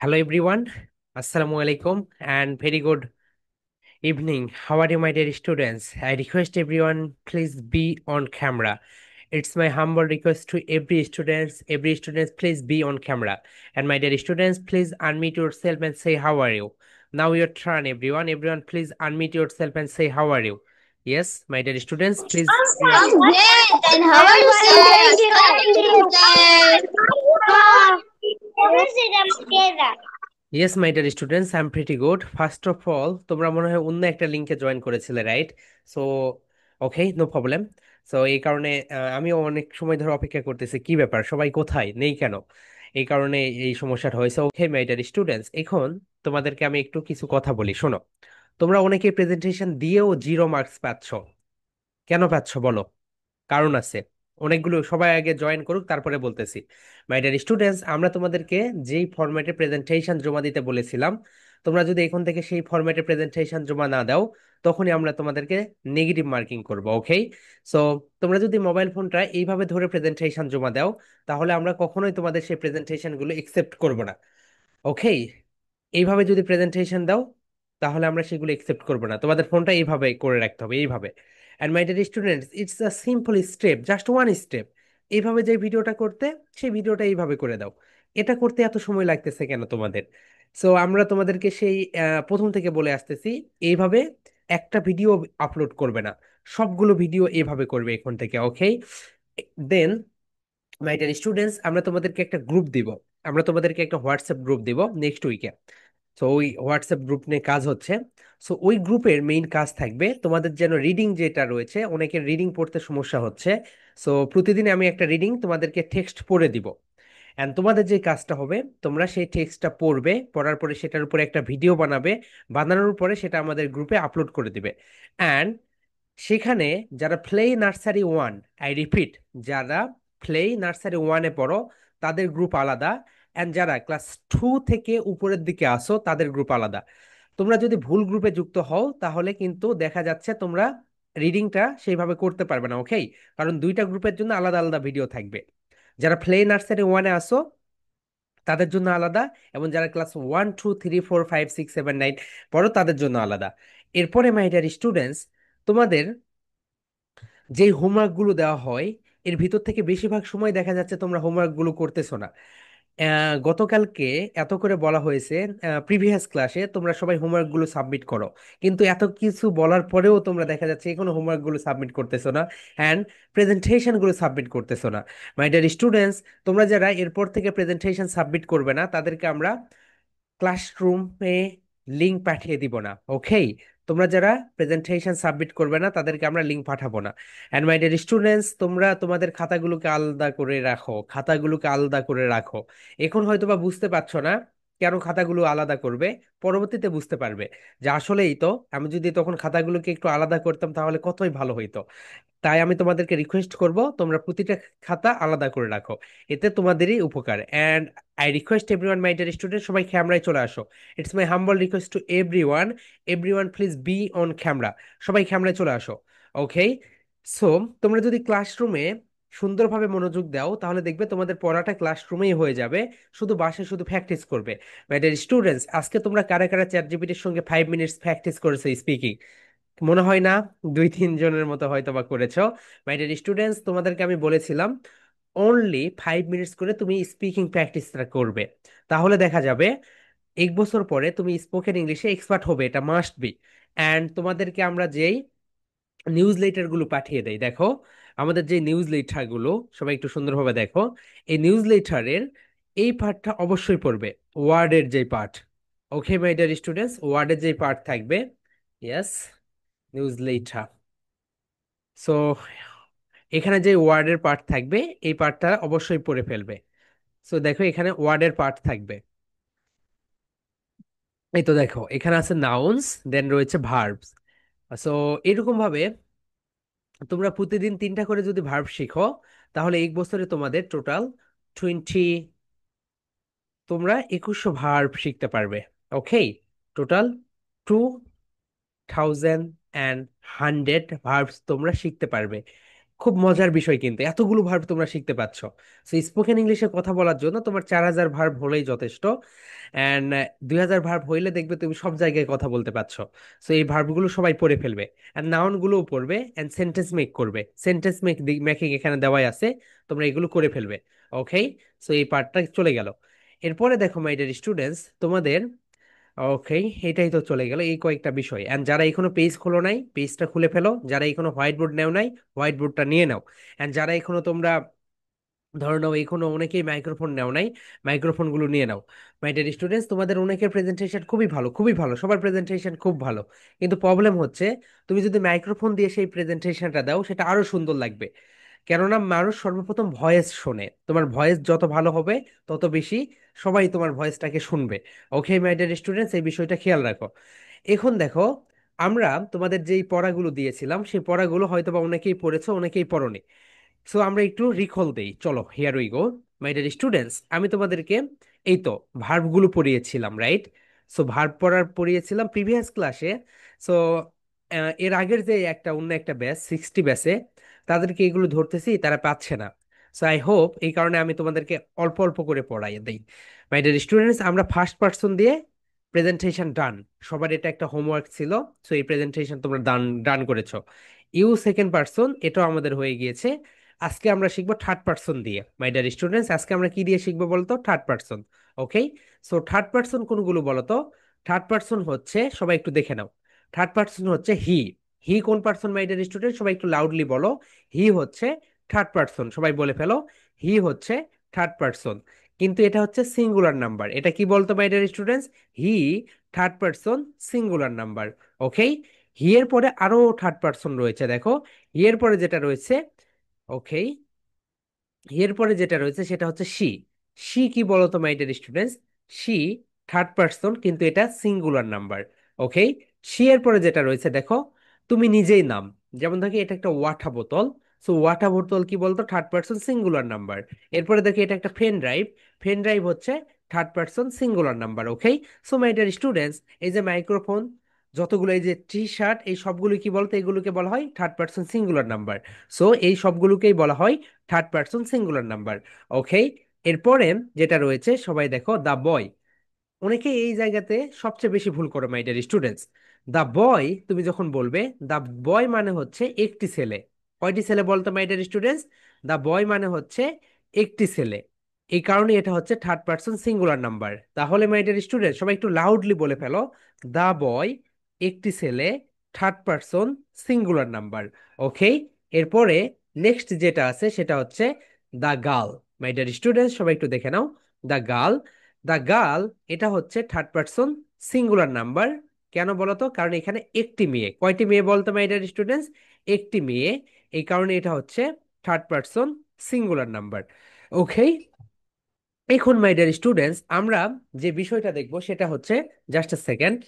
Hello everyone, Assalamu alaikum and very good evening. How are you, my dear students? I request everyone please be on camera. It's my humble request to every students please be on camera. And my dear students, please unmute yourself and say how are you. Now your turn, everyone. Everyone, please unmute yourself and say how are you. Yes, my dear students, please. I'm great. And how are you, sir? Thank you, sir. Yes my dear students I am pretty good first of all তোমরা মনে হয় অন্য একটা লিঙ্কে join করেছিলে right so okay no problem so এই কারণে আমিও অনেক সময় ধরে অপেক্ষা করতেছি কি ব্যাপার সবাই কোথায় নেই কেন এই কারণে এই সমস্যাটা হয়েছে ওকে মাই ডিয়ার স্টুডেন্টস এখন তোমাদেরকে আমি একটু কিছু কথা বলি শোনো তোমরা অনেকে প্রেজেন্টেশন দিয়েও 0 মার্কস পাচ্ছ কেন পাচ্ছ বলো কারণ আছে অনেকগুলো সবাই আগে জয়েন করুক তারপরে বলতেছি মাই ডিয়ার স্টুডেন্টস আমরা তোমাদেরকে যেই ফরম্যাটে প্রেজেন্টেশন জমা দিতে বলেছিলাম তোমরা যদি এখন থেকে সেই ফরম্যাটে প্রেজেন্টেশন জমা না দাও তখনই আমরা তোমাদেরকে নেগেটিভ মার্কিং করব ওকে সো তোমরা যদি মোবাইল ফোনটা এইভাবে ধরে প্রেজেন্টেশন জমা দাও তাহলে আমরা কখনোই তোমাদের সেই প্রেজেন্টেশন গুলো একসেপ্ট করব না ওকে এইভাবে যদি প্রেজেন্টেশন দাও তাহলে আমরা সেগুলো একসেপ্ট করব না তোমাদের ফোনটা এইভাবে করে রাখতে হবে এইভাবে and my dear students it's a simple step just one step এইভাবে যে ভিডিওটা করতে সেই ভিডিওটা এইভাবে করে দাও এটা করতে এত সময় লাগতেছে কেন তোমাদের সো আমরা তোমাদেরকে সেই প্রথম থেকে বলে আসতেছি এইভাবে একটা ভিডিও আপলোড করবে না সবগুলো ভিডিও এইভাবে করবে এখন থেকে ওকে দেন মাই ডিয়ার স্টুডেন্টস আমরা তোমাদেরকে একটা গ্রুপ দিব আমরা তোমাদেরকে একটা হোয়াটসঅ্যাপ গ্রুপ দিব নেক্সট উইকে তো ওই হোয়াটসঅ্যাপ গ্রুপ নিয়ে কাজ হচ্ছে সো ওই গ্রুপের মেইন কাজ থাকবে তোমাদের যেন রিডিং যেটা রয়েছে অনেকের রিডিং পড়তে সমস্যা হচ্ছে সো প্রতিদিন আমি একটা রিডিং তোমাদেরকে টেক্সট পড়ে দিব এন্ড তোমাদের যে কাজটা হবে তোমরা সেই টেক্সটটা পড়বে পড়ার পরে সেটার উপরে একটা ভিডিও বানাবে বানানোর পরে সেটা আমাদের গ্রুপে আপলোড করে দিবে অ্যান্ড সেখানে যারা play nursery one I repeat যারা প্লে নার্সারি ওয়ানে পড়ো তাদের গ্রুপ আলাদা অ্যান্ড যারা ক্লাস 2 থেকে উপরের দিকে আসো তাদের গ্রুপ আলাদা তোমরা যদি ভুল গ্রুপে যুক্ত হও তাহলে কিন্তু দেখা যাচ্ছে তোমরা রিডিংটা সেইভাবে করতে পারবে না ওকে কারণ দুইটা গ্রুপের জন্য আলাদা আলাদা ভিডিও থাকবে যারা প্লে নার্সারি ওয়ানে আসো তাদের জন্য আলাদা এবং যারা ক্লাস 1 2 3 4 5 6 7 9 পড়ো তাদের জন্য আলাদা এরপরে মাই ডিয়ার স্টুডেন্টস তোমাদের যেই হোমওয়ার্কগুলো দেওয়া হয় এর ভিতর থেকে বেশিরভাগ সময় দেখা যাচ্ছে তোমরা হোমওয়ার্কগুলো করতেছো না গতকালকে এত করে বলা হয়েছে প্রিভিয়াস ক্লাসে তোমরা সবাই হোমওয়ার্কগুলো সাবমিট করো কিন্তু এত কিছু বলার পরেও তোমরা দেখা যাচ্ছে এখনো হোমওয়ার্কগুলো সাবমিট করতেছো না অ্যান্ড প্রেজেন্টেশনগুলো সাবমিট করতেছো না মাই ডিয়ার স্টুডেন্টস তোমরা যারা এরপর থেকে প্রেজেন্টেশন সাবমিট করবে না তাদেরকে আমরা ক্লাসরুমে লিংক পাঠিয়ে দিব না ওকে তোমরা যারা প্রেজেন্টেশন সাবমিট করবে না তাদেরকে আমরা লিংক পাঠাবো না অ্যান্ড মাই ডিয়ার স্টুডেন্টস তোমরা তোমাদের খাতাগুলোকে আলাদা করে রাখো খাতাগুলোকে আলাদা করে রাখো এখন হয়তো বা বুঝতে পারছো না কেন খাতাগুলো আলাদা করবে পরবর্তীতে বুঝতে পারবে যে আসলেই তো আমি যদি তখন খাতাগুলোকে একটু আলাদা করতাম তাহলে কতই ভালো হইতো তাই আমি তোমাদেরকে রিকোয়েস্ট করব তোমরা প্রতিটা খাতা আলাদা করে রাখো এতে তোমাদেরই উপকার and I request everyone my dear student সবাই ক্যামেরায় চলে আসো it's my humble request to everyone please be on camera সবাই ক্যামেরায় চলে আসো ওকে সো তোমরা যদি ক্লাসরুমে সুন্দরভাবে মনোযোগ দাও তাহলে দেখবে তোমাদের পড়াটা ক্লাসরুমেই হয়ে যাবে শুধু বাসায় শুধু প্র্যাকটিস করবে মাই ডিয়ার স্টুডেন্টস আজকে তোমরা কারা কারা চ্যাট জিপিটির সঙ্গে 5 মিনিটস প্র্যাকটিস করেছো স্পিকিং মনে হয় না 2 3 জনের মতো হয়তো বা করেছো মাই ডিয়ার স্টুডেন্টস তোমাদেরকে আমি বলেছিলাম অনলি 5 মিনিটস করে তুমি স্পিকিং প্র্যাকটিসটা করবে তাহলে দেখা যাবে 1 বছর পরে তুমি স্পোকেন ইংলিশে এক্সপার্ট হবে এটা মাস্ট বি অ্যান্ড তোমাদেরকে আমরা যেই নিউজ লেটার গুলো পাঠিয়ে দেই দেখো আমাদের যে নিউজ লেটার গুলো সবাই একটু সুন্দরভাবে দেখো এই নিউজ লেটারের এই পার্টটা অবশ্যই পড়বে ওয়ার্ডের যে part okay my dear students ওয়ার্ডের যে পার্ট থাকবে ইয়েস নিউজ লেটার সো এখানে যে ওয়ার্ডের পার্ট থাকবে এই পার্টটা অবশ্যই পড়ে ফেলবে সো দেখো এখানে ওয়ার্ডের পার্ট থাকবে এই তো দেখো এখানে আছে নাউন্স দেন রয়েছে ভার্বস সো এরকম ভাবে তোমরা প্রতিদিন 3টা করে যদি ভার্ব শিখো তাহলে 1 বছরে তোমাদের টোটাল 20 তোমরা 2100 ভার্ব শিখতে পারবে ওকে টোটাল 2100 ভার্বস তোমরা শিখতে পারবে খুব মজার বিষয়, কিন্তু এতগুলো ভার্ব তোমরা শিখতে পাচ্ছ। সো স্পোকেন ইংলিশে কথা বলার জন্য তোমার 4,000 ভার্ব হলেই যথেষ্ট। অ্যান্ড 2,000 ভার্ব হইলে দেখবে তুমি সব জায়গায় কথা বলতে পারছো। সো এই ভার্বগুলো সবাই পড়ে ফেলবে, অ্যান্ড নাউনগুলোও পড়বে, অ্যান্ড সেন্টেন্স মেক করবে। সেন্টেন্স মেকিং এখানে দেওয়াই আছে, তোমরা এগুলো করে ফেলবে। ওকে, সো এই পার্টটা চলে গেল। এরপরে দেখো মাই ডিয়ার স্টুডেন্টস, তোমাদের ওকে, এটাই তো চলে গেল এই কয়েকটা বিষয়। এন্ড যারা এখনো পেজ খোলো নাই, পেজটা খুলে ফেলো। যারা এখনো হোয়াইট বোর্ড নেও নাই, হোয়াইট বোর্ডটা নিয়ে নাও। এন্ড যারা এখনো তোমরা ধরে নাও এখনো অনেকেই মাইক্রোফোন নেও নাই, মাইক্রোফোন গুলো নিয়ে নাও। মাই ডিয়ার স্টুডেন্টস, তোমাদের অনেকের প্রেজেন্টেশন খুবই ভালো, খুবই ভালো, সবার প্রেজেন্টেশন খুব ভালো। কিন্তু প্রবলেম হচ্ছে, তুমি যদি মাইক্রোফোন দিয়ে সেই প্রেজেন্টেশনটা দাও, সেটা আরো সুন্দর লাগবে। কেননা মানুষ সর্বপ্রথম ভয়েস শোনে, তোমার ভয়েস যত ভালো হবে তত বেশি সবাই তোমার ভয়েসটাকে শুনবে। ওকে মাই ডিয়ার স্টুডেন্টস, এই বিষয়টা খেয়াল রাখো। এখন দেখো, আমরা তোমাদের যেই পড়াগুলো দিয়েছিলাম সেই পড়াগুলো হয়তোবা অনেকেই পড়েছো, অনেকেই পড়োনি। সো আমরা একটু রিকল দেই, চলো here we go. My dear students, আমি তোমাদেরকে এই তো ভার্বগুলো পড়িয়েছিলাম, রাইট? সো ভার্ব পড়িয়েছিলাম প্রিভিয়াস ক্লাসে। সো এর আগের যে একটা অন্য একটা ব্যাচ 60 ব্যাচে, তাদেরকে এগুলো ধরতেছি, তারা পাচ্ছে না। সো আই হোপ এই কারণে আমি তোমাদেরকে অল্প অল্প করে পড়াই দেই। মাই ডিয়ার স্টুডেন্টস, আমরা ফার্স্ট পার্সন দিয়ে প্রেজেন্টেশন ডান। সবার এটা একটা হোমওয়ার্ক ছিল। সো এই প্রেজেন্টেশন তোমরা ডান ডান করেছো। ইউ সেকেন্ড পার্সন, এটাও আমাদের হয়ে গিয়েছে। আজকে আমরা শিখবো থার্ড পার্সন দিয়ে। মাই ডিয়ার স্টুডেন্টস, আজকে আমরা কি দিয়ে শিখবো বলতো? Third person. Okay, so third person কোনগুলো বলতো? থার্ড পার্সন হচ্ছে, সবাই একটু দেখে নাও, থার্ড পার্সন হচ্ছে হি। হি কোন পার্সন মাই ডিয়ার স্টুডেন্ট? সবাই একটু লাউডলি বলো। হি হচ্ছে থার্ড পার্সন, সবাই বলে ফেলো। হি হচ্ছে থার্ড পার্সন, কিন্তু এটা হচ্ছে সিঙ্গুলার নাম্বার। এটা কি বলতো my dear students? He third person singular number. Okay, he এর পরে আরো থার্ড পার্সন রয়েছে, দেখো। হি এর পরে যেটা রয়েছে, ওকে, এরপরে যেটা রয়েছে সেটা হচ্ছে সি। সি কি বলতো my dear students? She third person, কিন্তু এটা সিঙ্গুলার নাম্বার। ওকে, সি এর পরে যেটা রয়েছে দেখো, তুমি নিজেই নাম। যেমন দেখি এটা একটা ওয়াটার বোতল। সো ওয়াটার বোতল কি বলতো? Third person singular number. এরপরে দেখি এটা একটা পেন ড্রাইভ। পেন ড্রাইভ হচ্ছে third person singular number. Okay, so my dear students, এই যে মাইক্রোফোন, যতগুলো, এই যে টি শার্ট, এই সবগুলো কি বলতো? এগুলোকে বলা হয় third person singular number. So এই সবগুলোকেই বলা হয় third person singular number. Okay, এরপরে যেটা রয়েছে, সবাই দেখো, দা বয়। অনেকে এই জায়গাতে সবচেয়ে বেশি ভুল করো মাই ডিয়ার স্টুডেন্টস। দা বয় তুমি যখন বলবে, দা বয় মানে হচ্ছে একটি ছেলে। কয়টি ছেলে বলতো মাই ডিয়ার স্টুডেন্টস? দা বয় মানে হচ্ছে একটি ছেলে। এই কারণে এটা হচ্ছে থার্ড পার্সন সিঙ্গুলার নাম্বার। তাহলে মাই ডিয়ার স্টুডেন্ট, সবাই একটু লাউডলি বলে ফেলো, দা বয় একটি ছেলে, third person singular number. Okay, এরপরে নেক্সট যেটা আছে সেটা হচ্ছে the girl. My dear student, সবাই একটু দেখে নাও, দা গার্ল। দা গার্ল, এটা হচ্ছে থার্ড পার্সন সিঙ্গুলার নাম্বার। কেন বলতো? কারণ এখানে একটি মেয়ে। কয়টি মেয়ে বলতো মাই ডিয়ার স্টুডেন্টস? একটি মেয়ে। এই কারণে এটা হচ্ছে থার্ড পার্সন সিঙ্গুলার নাম্বার। ওকে, এখন মাই ডিয়ার স্টুডেন্টস, আমরা যে বিষয়টা দেখবো সেটা হচ্ছে, জাস্ট আ সেকেন্ড।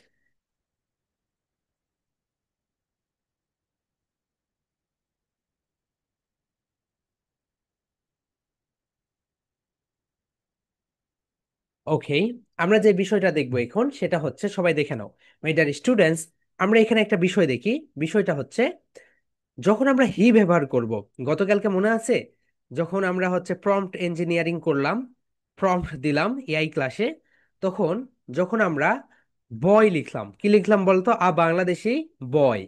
ওকে, আমরা যে বিষয়টা দেখবো এখন সেটা হচ্ছে, সবাই দেখে নাও মাই ডিয়ার স্টুডেন্টস, আমরা এখানে একটা বিষয় দেখি। বিষয়টা হচ্ছে, যখন আমরা হি ব্যবহার করব, গতকালকে মনে আছে যখন আমরা হচ্ছে প্রম্পট ইঞ্জিনিয়ারিং করলাম, প্রম্পট দিলাম এআই ক্লাসে, তখন যখন আমরা বয় লিখলাম, কি লিখলাম বলতো? বাংলাদেশি বয়।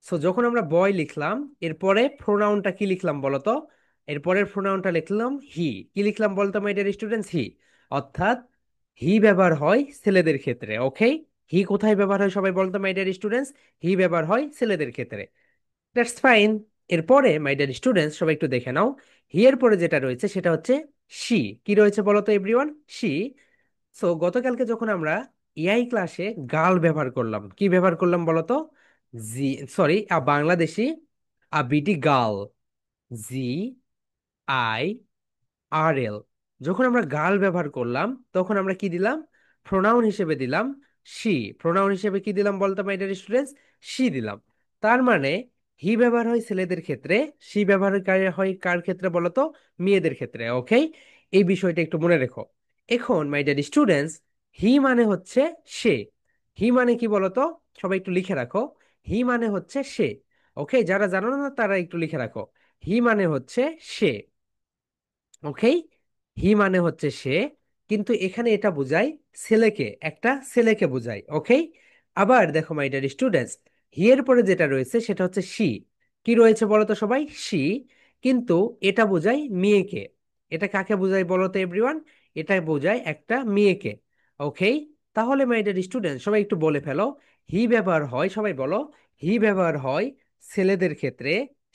সো যখন আমরা বয় লিখলাম, এরপরে প্রোনাউনটা কি লিখলাম বলতো? এরপরের প্রোনাউনটা লিখলাম হি। কি লিখলাম বলতো মাই ডিয়ার স্টুডেন্টস? হি। অর্থাৎ হি ব্যবহার হয় ছেলেদের ক্ষেত্রে। ওকে, হি কোথায় ব্যবহার হয় সবাই বলতো মাই ডিয়ার স্টুডেন্টস? হি ব্যবহার হয় ছেলেদের ক্ষেত্রে। That's fine. এরপরে মাই ডিয়ার স্টুডেন্টস, সবাই একটু দেখে নাও, হি এর পরে যেটা রয়েছে সেটা হচ্ছে শি। কি রয়েছে বলো তো এভরিওয়ান? শি। সো গতকালকে যখন আমরা এআই ক্লাসে গার্ল ব্যবহার করলাম, কি ব্যবহার করলাম বলো তো? জি, সরি, বাংলাদেশি বিটি গার্ল, জি আই আর এল। যখন আমরা গার্ল ব্যবহার করলাম, তখন আমরা কি দিলাম? প্রোনাউন হিসেবে দিলাম শি। প্রোনাউন হিসেবে কি দিলাম বলতো মাই ডিয়ার স্টুডেন্টস? শি দিলাম। তার মানে হি ব্যবহার হয় ছেলেদের ক্ষেত্রে, শি ব্যবহার হয় কার ক্ষেত্রে বলতো? মেয়েদের ক্ষেত্রে। ওকে, এই বিষয়টা একটু মনে রেখো। এখন মাই ডিয়ার স্টুডেন্টস, হি মানে হচ্ছে সে। হি মানে কি বলতো? সবাই একটু লিখে রাখো, হি মানে হচ্ছে সে। ওকে, যারা জানো না তারা একটু লিখে রাখো, হি মানে হচ্ছে সে। ওকে, হি মানে হচ্ছে সে, কিন্তু এখানে এটা বোঝায় ছেলেকে, একটা ছেলেকে বোঝায়। ওকে, আবার দেখো মাই ডিয়ার স্টুডেন্টস, হি এর পরে যেটা রয়েছে সেটা হচ্ছে সি। কি রয়েছে বলো তো সবাই? সি। কিন্তু এটা বোঝায় মেয়েকে। এটা কাকে বোঝায় বলো তো এভরিওয়ান? এটা বোঝায় একটা মেয়েকে। ওকে, তাহলে মাই ডিয়ার স্টুডেন্ট সবাই একটু বলে ফেলো, হি ব্যবহার হয়, সবাই বলো, হি ব্যবহার হয় ছেলেদের ক্ষেত্রে,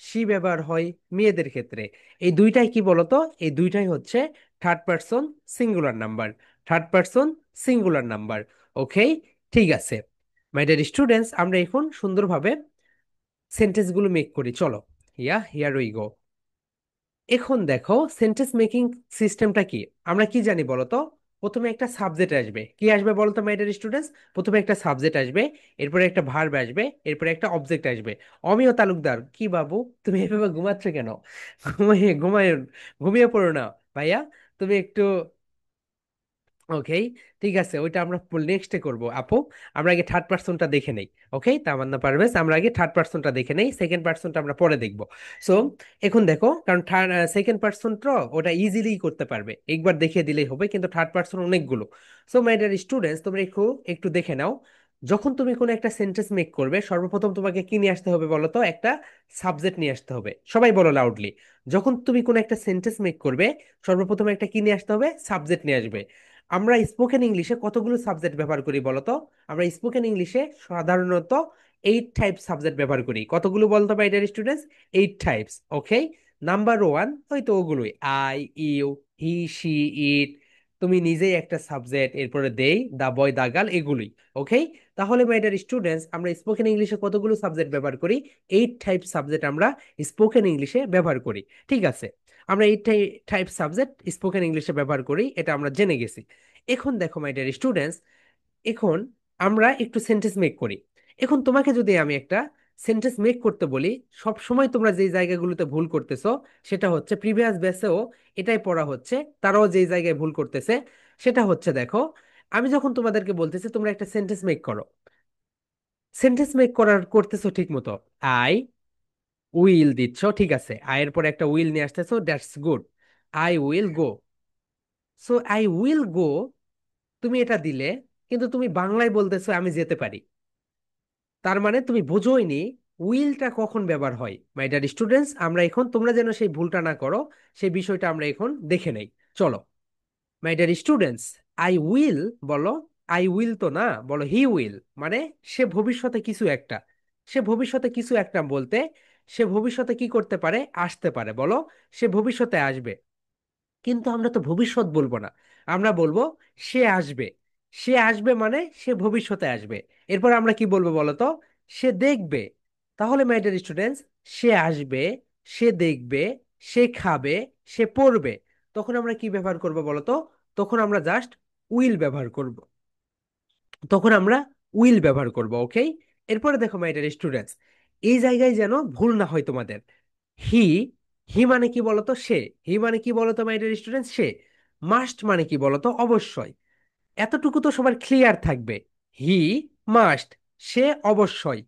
সি ব্যবহার হয় মেয়েদের ক্ষেত্রে। এই দুইটাই কি বলতো? এই দুইটাই হচ্ছে third person singular number. Third person singular number. Okay, ঠিক আছে মাই ডিয়ার স্টুডেন্টস, আমরা এখন সুন্দরভাবে সেন্টেন্সগুলো মেক করি, চলো। Here we go. এখন দেখো সেন্টেন্স মেকিং সিস্টেমটা কি। আমরা কি জানি বলতো? প্রথমে একটা সাবজেক্ট আসবে। কি আসবে বলতো মাই ডিয়ার স্টুডেন্টস? প্রথমে একটা সাবজেক্ট আসবে, এরপরে একটা ভার্ব আসবে, এরপরে একটা অবজেক্ট আসবে। অমিয় তালুকদার, কি বাবু তুমি এভাবে ঘুমাচ্ছ কেন? ঘুমিয়ে ঘুমায়, ঘুমিয়ে পড়ো না ভাইয়া, তুমি একটু। ওকে, ঠিক আছে, ওইটা আমরা নেক্সটে করব আপু। আমরা আগে থার্ড পার্সনটা দেখে নেই। ওকে, তামান্না পারভেজ, আমরা আগে থার্ড পার্সনটা দেখে নেই, সেকেন্ড পার্সনটা আমরা পরে দেখব। সো এখন দেখো, কারণ সেকেন্ড পার্সনটা ওটা ইজিলি করতে পারবে, একবার দেখিয়ে দিলেই হবে, কিন্তু থার্ড পার্সন অনেকগুলো। সো মাই ডিয়ার স্টুডেন্টস, তোমরা একটু একটু দেখে নাও। যখন তুমি কোনো একটা সেন্টেন্স মেক করবে, সর্বপ্রথম তোমাকে কি নিয়ে আসতে হবে বলো তো? একটা সাবজেক্ট নিয়ে আসতে হবে। সবাই বলো লাউডলি, যখন তুমি কোনো একটা সেন্টেন্স মেক করবে, সর্বপ্রথম একটা কি নিয়ে আসতে হবে? সাবজেক্ট নিয়ে আসবে। আমরা স্পোকেন ইংলিশে কতগুলো সাবজেক্ট ব্যবহার করি বলতো? আমরা স্পোকেন ইংলিশে সাধারণত 8 টাইপ সাবজেক্ট ব্যবহার করি। কতগুলো বলতো my dear students? 8 types. Okay, number one হয়তো ওগুলোই, আই, ইউ, হি, সি, ইট। তুমি নিজেই একটা সাবজেক্ট, এরপরে দেই, দা বয়, দা গার্ল, এগুলোই। ওকে, তাহলে মাই ডিয়ার স্টুডেন্টস, আমরা স্পোকেন ইংলিশে কতগুলো সাবজেক্ট ব্যবহার করি? 8 টাইপ সাবজেক্ট আমরা স্পোকেন ইংলিশে ব্যবহার করি। ঠিক আছে, আমরা 8 টাইপ সাবজেক্ট স্পোকেন ইংলিশে ব্যবহার করি, এটা আমরা জেনে গেছি। এখন দেখো মাই ডিয়ার স্টুডেন্টস, এখন আমরা একটু সেন্টেন্স মেক করি। এখন তোমাকে যদি আমি একটা সেন্টেন্স মেক করতে বলি, সব সময় তোমরা যেই জায়গাগুলোতে ভুল করতেছো, সেটা হচ্ছে প্রিভিয়াস ব্যাচেও এটাই পড়া হচ্ছে, তারাও যেই জায়গায় ভুল করতেছে, সেটা হচ্ছে দেখো, আমি যখন তোমাদেরকে বলতেছি তোমরা একটা সেন্টেন্স মেক করো, সেন্টেন্স মেক করার করতেছো ঠিক মতো, আই উইল দিচ্ছ, ঠিক আছে, আয়ের পরে একটা উইল নিয়ে আসতেছো, that's good. I will go. So I will go, তুমি এটা দিলে, কিন্তু তুমি বাংলায় বলতেছো আমি যেতে পারি। তার মানে তুমি বোঝোইনি উইলটা কখন ব্যবহার হয়। মাই ডিয়ার স্টুডেন্টস, আমরা এখন, তোমরা যেন সেই ভুলটা না করো, সেই বিষয়টা আমরা এখন দেখে নেই, চলো। মাই ডিয়ার স্টুডেন্টস, আই উইল বলো, আই উইল তো না, বলো হি উইল। মানে সে ভবিষ্যতে কিছু একটা, সে ভবিষ্যতে কিছু একটা বলতে, সে ভবিষ্যতে কি করতে পারে? আসতে পারে, বলো সে ভবিষ্যতে আসবে। কিন্তু আমরা তো ভবিষ্যৎ বলবো না, আমরা বলবো সে আসবে। সে আসবে মানে সে ভবিষ্যতে আসবে। এরপর আমরা কি বলবো বলো তো? সে দেখবে। তাহলে মাই ডিয়ার স্টুডেন্টস, সে আসবে, সে দেখবে, সে খাবে, সে পড়বে, তখন আমরা কি ব্যবহার করবো বলো তো? তখন আমরা জাস্ট উইল ব্যবহার করব। তখন আমরা উইল ব্যবহার করব। ওকে, এরপরে দেখো মাই ডিয়ার স্টুডেন্টস, এই জায়গায় যেন ভুল না হয় তোমাদের। হি, হি মানে কি বলতো? সে। হি মানে কি বলতো my dear students? Say. Must মানে কি বলতো? অবশ্যই। এতটুকু তো সবার ক্লিয়ার থাকবে। হি মাস্ট, সে অবশ্যই।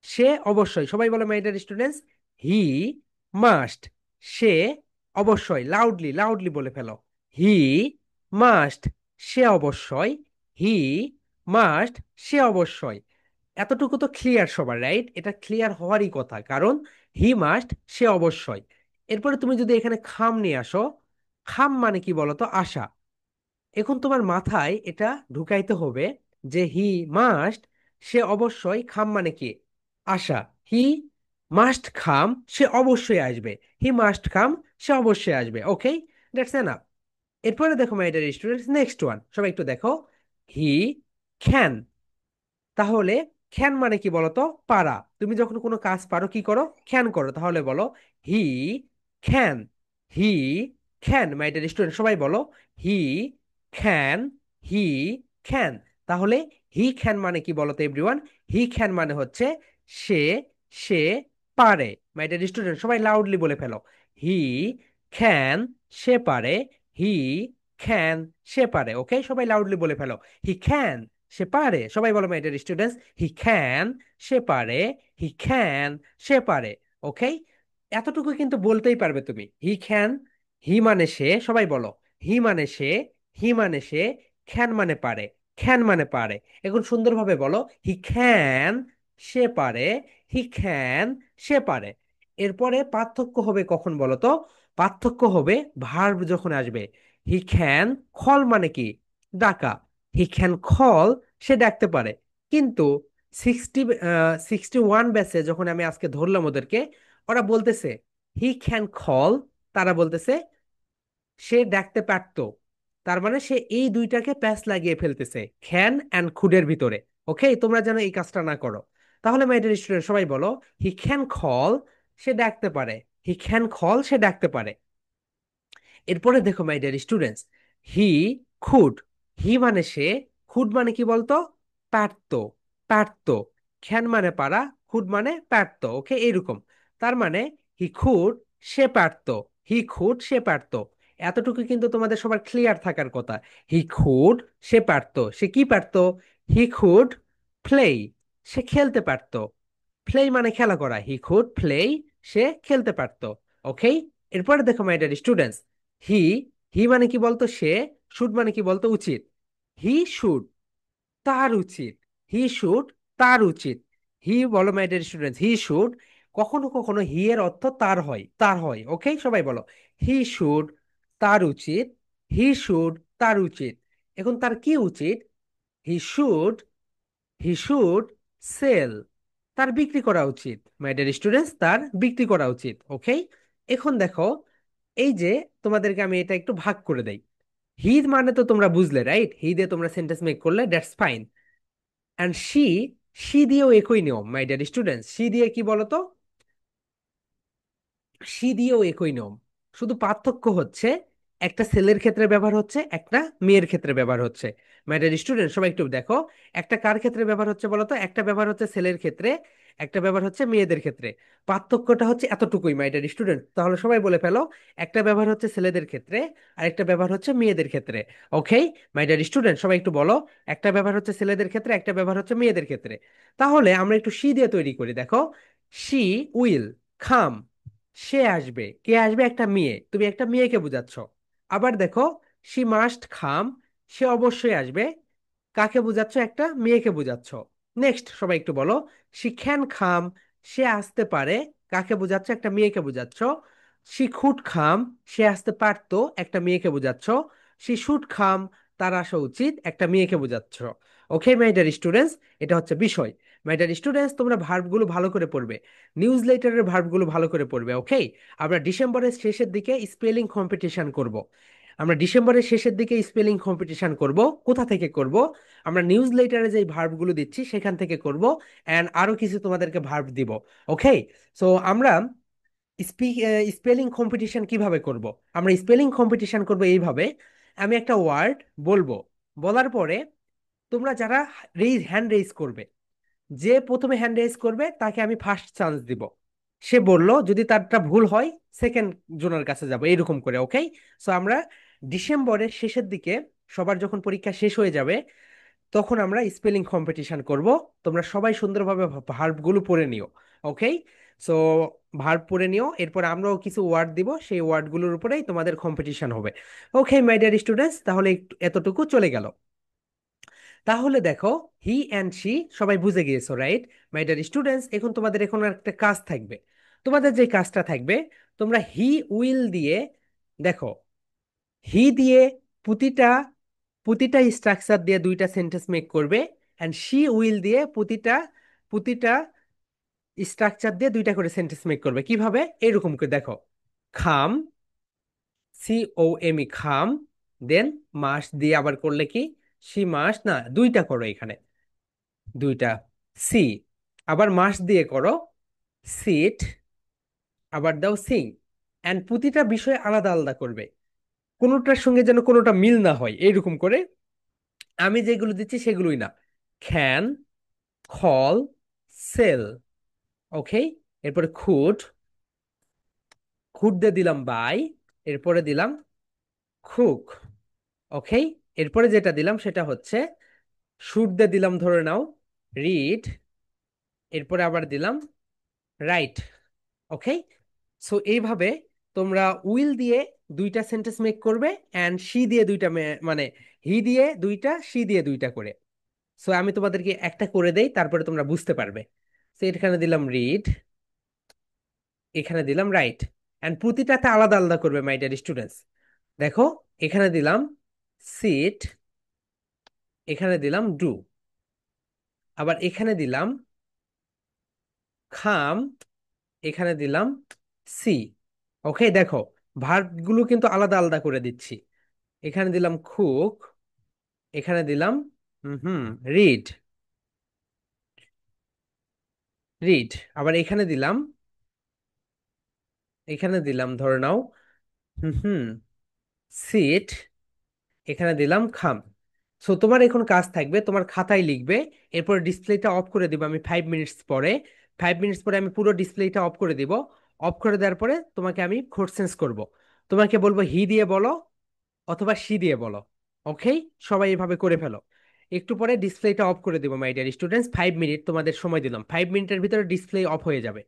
সে অবশ্যই, সবাই বলো my dear students, he must, সে অবশ্যই। লাউডলি লাউডলি বলে ফেলো, হি মাস্ট, সে অবশ্যই। হি মাস্ট, সে অবশ্যই। এতটুকু তো ক্লিয়ার সবার, রাইট? এটা ক্লিয়ার হওয়ারই কথা, কারণ হি মাস্ট, সে অবশ্যই। এরপরে তুমি যদি এখানে খাম নিয়ে আসো, খাম মানে কি বলতো? আশা। এখন তোমার মাথায় এটা ঢুকাইতে হবে যে হি মাস্ট, সে অবশ্যই, খাম মানে কি? আশা। হি মাস্ট খাম, সে অবশ্যই আসবে। হি মাস্ট খাম, সে অবশ্যই আসবে। ওকে, দ্যাটস এনাফ। এরপরে দেখো my dear students, next one, সবাই একটু দেখো, হি ক্যান। তাহলে ক্যান মানে কি বলতো? পারা। তুমি যখন কোনো কাজ পারো কি করো? ক্যান করো। তাহলে বলো he can. He can. My dear student সবাই বলো হি ক্যান। He can. তাহলে হি ক্যান মানে কি বলতো এভরিওয়ান? হি ক্যান মানে হচ্ছে সে, সে পারে। মাই ডিয়ার স্টুডেন্ট সবাই লাউডলি বলে ফেলো, হি ক্যান, সে পারে। হি ক্যান, সে পারে। ওকে, সবাই লাউডলি বলে ফেলো, হি ক্যান, সে পারে। সবাই বলো my dear students, he can, সে পারে। হি ক্যান, সে পারে। ওকে, এতটুকু কিন্তু বলতেই পারবে তুমি। হি ক্যান, হি মানে সে, সবাই বলো। হি মানে সে, হি মানে সে, ক্যান মানে পারে, ক্যান মানে পারে। এখন সুন্দরভাবে বলো, হি ক্যান, সে পারে, হি ক্যান, সে পারে। এরপরে পার্থক্য হবে কখন বলো তো? পার্থক্য হবে ভার্ব যখন আসবে। হি ক্যান কল মানে কি? ডাকা। হি ক্যান কল, সে ডাকতে পারে। কিন্তু 61 ব্যাচে যখন আমি আজকে ধরলাম ওদেরকে, ওরা বলতেছে হি ক্যান কল, তারা বলতেছে সে ডাকতে পারতো। তার মানে সে এই দুইটাকে প্যাচ লাগিয়ে ফেলতেছে ক্যান অ্যান্ড কুডের ভিতরে। ওকে, তোমরা যেন এই কাজটা না করো। তাহলে মাই ডিয়ার স্টুডেন্ট সবাই বলো, হি ক্যান কল, সে ডাকতে পারে। হি ক্যান কল, সে ডাকতে পারে। এরপরে দেখো my dear students, he could, he মানে সে, খুড মানে কি বলতো? পারতো, পারতো। ক্যান মানে পারা, খুড মানে পারতো। ওকে, এইরকম। তার মানে হি খুড, সে পারতো। হি খুড, সে পারতো। এতটুকু কিন্তু তোমাদের সবার ক্লিয়ার থাকার কথা। হি খুড, সে পারতো। সে কি পারতো? হি খুড প্লে, সে খেলতে পারতো। প্লে মানে খেলা করা। হি কুড প্লে, সে খেলতে পারতো। ওকে। এরপরে দেখো মাই ডিয়ার স্টুডেন্টস, হি, হি মানে কি বলতো? সে। শুড মানে কি বলতো? উচিত। হি শুড, তার উচিত। হি শুড, তার উচিত। হি বলো my dear students, he should. কখনো কখনো হি এর অর্থ তার হয়, তার হয়। ওকে, সবাই বলো, হি শুড, তার উচিত। হি শুড, তার উচিত। এখন তার কি উচিত? He should, he should sell, তার বিক্রি করা উচিত। মাই ডিয়ার স্টুডেন্টস, তার বিক্রি করা উচিত। ওকে। এখন দেখো, এই যে তোমাদেরকে আমি এটা একটু ভাগ করে দেই। হি মানে তো তোমরা বুঝলে, রাইট? হি দিয়ে তোমরা সেন্টেন্স মেক করলে, that's fine. And she, she দিয়েও একই নিয়ম মাই ডিয়ার স্টুডেন্টস। শি দিয়ে কি বলতো? সি দিয়েও একই নিয়ম। শুধু পার্থক্য হচ্ছে একটা ছেলের ক্ষেত্রে ব্যবহার হচ্ছে, একটা মেয়ের ক্ষেত্রে ব্যবহার হচ্ছে। মাই ডিয়ার স্টুডেন্ট সবাই একটু দেখো, একটা কার ক্ষেত্রে ব্যবহার হচ্ছে বলতো? একটা ব্যবহার হচ্ছে ছেলের ক্ষেত্রে, একটা ব্যবহার হচ্ছে মেয়েদের ক্ষেত্রে। পার্থক্যটা হচ্ছে এতটুকুই মাই ডিয়ার স্টুডেন্ট। তাহলে সবাই বলে ফেলো, একটা ব্যবহার হচ্ছে ছেলেদের ক্ষেত্রে, আর একটা ব্যবহার হচ্ছে মেয়েদের ক্ষেত্রে। ওকে মাই ডিয়ার স্টুডেন্ট সবাই একটু বলো, একটা ব্যবহার হচ্ছে ছেলেদের ক্ষেত্রে, একটা ব্যবহার হচ্ছে মেয়েদের ক্ষেত্রে। তাহলে আমরা একটু সি দিয়ে তৈরি করি। দেখো, শি উইল খাম, সে আসবে। কে আসবে? একটা মেয়ে। তুমি একটা মেয়েকে বোঝাচ্ছ। আবার দেখো, শি মাস্ট খাম, সে অবশ্যই আসবে। কাকে বোঝাচ্ছ? একটা মেয়েকে বোঝাচ্ছ। নেক্সট সবাই একটু বলো, শি ক্যান খাম, সে আসতে পারে। কাকে বোঝাচ্ছ? একটা মেয়েকে বোঝাচ্ছ। শি কুড খাম, সে আসতে পারতো। একটা মেয়েকে বোঝাচ্ছ। শি শুড খাম, তার আসা উচিত। একটা মেয়েকে বোঝাচ্ছ। ওকে মাই ডিয়ার স্টুডেন্টস, এটা হচ্ছে বিষয়। মাই ডিয়ার স্টুডেন্টস, তোমরা ভার্বগুলো ভালো করে পড়বে, নিউজ লেটারের ভার্বগুলো ভালো করে পড়বে। ওকে। আমরা ডিসেম্বরের শেষের দিকে স্পেলিং কম্পিটিশন করব। আমরা ডিসেম্বরের শেষের দিকে স্পেলিং কম্পিটিশন করব। কোথা থেকে করব? আমরা নিউজ লেটারে যে ভার্বগুলো দিচ্ছি সেখান থেকে করব। অ্যান্ড আরো কিছু তোমাদেরকে ভার্ব দিব। ওকে। সো আমরা স্পেলিং কম্পিটিশন কিভাবে করব? আমরা স্পেলিং কম্পিটিশন করব এইভাবে, আমি একটা ওয়ার্ড বলবো, বলার পরে তোমরা যারা হ্যান্ড রেইজ করবে, যে প্রথমে হ্যান্ড রেজ করবে তাকে আমি ফার্স্ট চান্স দিব। সে বলল, যদি তারটা ভুল হয় সেকেন্ড জনের কাছে যাব, এরকম করে। ওকে। সো আমরা ডিসেম্বরের শেষের দিকে, সবার যখন পরীক্ষা শেষ হয়ে যাবে, তখন আমরা স্পেলিং কম্পিটিশন করব। তোমরা সবাই সুন্দরভাবে ভার্বগুলো পড়ে নিও। ওকে। সো ভার্ব পড়ে নিও, এরপর আমরাও কিছু ওয়ার্ড দিব, সেই ওয়ার্ডগুলোর উপরেই তোমাদের কম্পিটিশন হবে। ওকে মাই ডিয়ার স্টুডেন্টস, তাহলে এতটুকু চলে গেল। তাহলে দেখো, হি অ্যান্ড শি সবাই বুঝে গিয়েছো, রাইট? মাই ডিয়ার স্টুডেন্টস, এখন তোমাদের এখন একটা কাজ থাকবে। তোমাদের যে কাজটা থাকবে, তোমরা হি উইল দিয়ে, দেখো, হি দিয়ে প্রতিটা প্রতিটা স্ট্রাকচার দিয়ে দুইটা সেন্টেন্স মেক করবে। অ্যান্ড শি উইল দিয়ে প্রতিটা প্রতিটা স্ট্রাকচার দিয়ে দুইটা করে সেন্টেন্স মেক করবে। কিভাবে? এরকম করে দেখো, খাম, সি ও এম ই খাম, দেন মাস দিয়ে আবার করলে কি? সি মাস না, দুইটা করো এখানে, দুইটা। সি, আবার মাস দিয়ে করো সিট, আবার দাও সিং। অ্যান্ড প্রতিটা বিষয় আলাদা আলাদা করবে, কোনোটার সঙ্গে যেন কোনোটা মিল না হয়, এইরকম করে। আমি যেগুলো দিচ্ছি সেগুলোই না। Can, call, shall. ওকে। এরপরে খুড, খুড দিয়ে দিলাম বাই। এরপরে দিলাম কুক। ওকে। এরপরে যেটা দিলাম সেটা হচ্ছে শুড দিয়ে দিলাম, ধরে নাও রিড। এরপরে আবার দিলাম রাইট। ওকে। সো এইভাবে তোমরা উইল দিয়ে দুইটা সেন্টেন্স মেক করবে, অ্যান্ড শি দিয়ে দুইটা মানে হি দিয়ে দুইটা, শি দিয়ে দুইটা করে। সো আমি তোমাদেরকে একটা করে দেই, তারপরে তোমরা বুঝতে পারবে। তো এখানে দিলাম রিড, এখানে দিলাম রাইট, অ্যান্ড প্রতিটাতে আলাদা আলাদা করবে মাই ডিয়ার স্টুডেন্টস। দেখো, এখানে দিলাম সিট, এখানে দিলাম ডু, আবার এখানে দিলাম খাম, এখানে দিলাম সি। ওকে, দেখো ভার্বগুলো কিন্তু আলাদা আলাদা করে দিচ্ছি। এখানে দিলাম কুক, এখানে দিলাম হুম রিড, রিড, আবার এখানে দিলাম, এখানে দিলাম ধরে নাও হুম সিট, এখানে দিলাম খাম। সো তোমার এখন কাজ থাকবে, তোমার খাতায় লিখবে, এরপর ডিসপ্লেটা অফ করে দিব আমি 5 মিনিটস পরে। 5 মিনিটস পরে আমি পুরো ডিসপ্লেটা অফ করে দিব। অফ করে দেওয়ার পরে তোমাকে আমি কোড সেন্স করব। তোমাকে বলবো হি দিয়ে বলো অথবা সি দিয়ে বলো। ওকে, সবাই এভাবে করে ফেলো। একটু পরে ডিসপ্লেটা অফ করে দিব মাই ডিয়ার স্টুডেন্টস, 5 মিনিট তোমাদের সময় দিলাম, 5 মিনিটের ভিতরে ডিসপ্লে অফ হয়ে যাবে।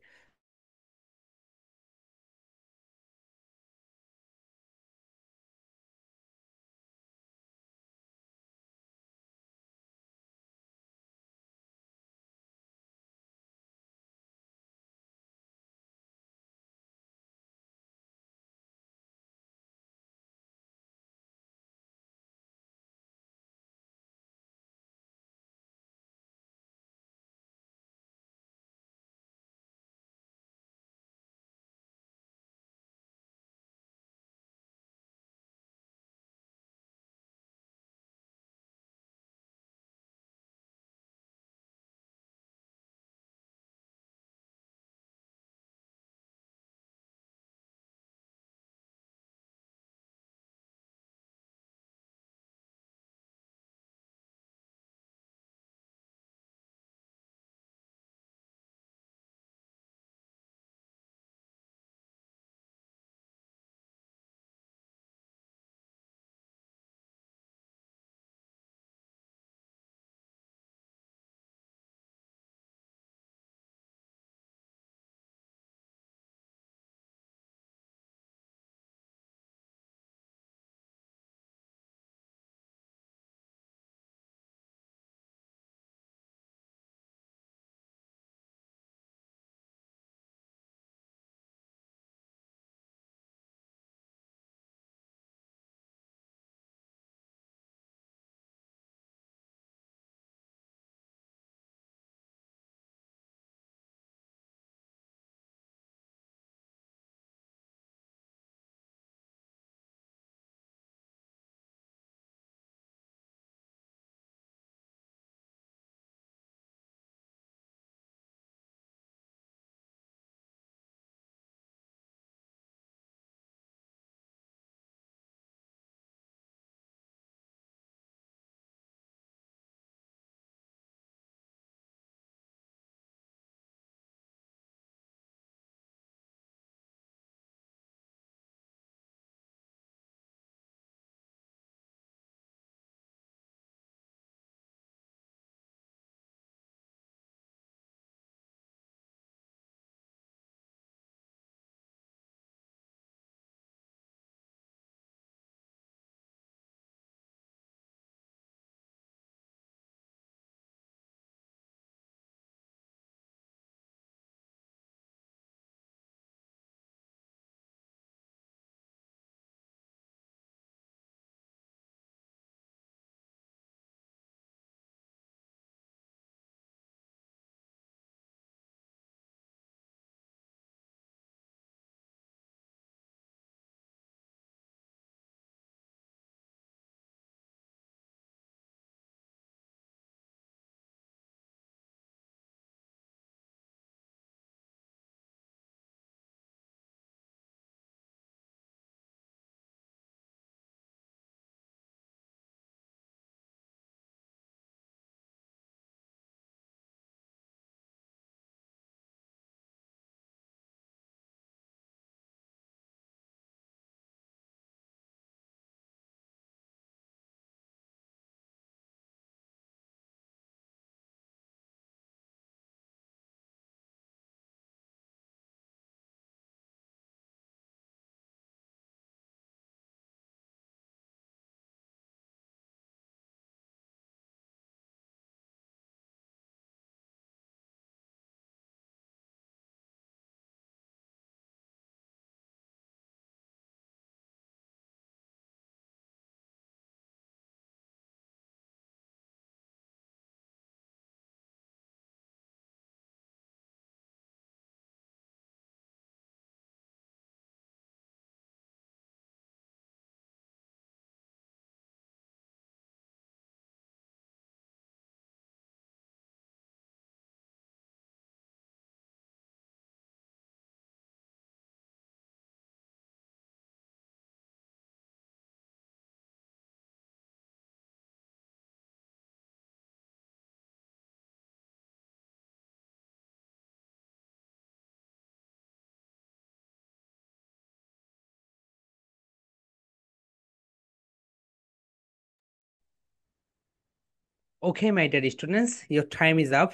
Okay my dear students, your time is up.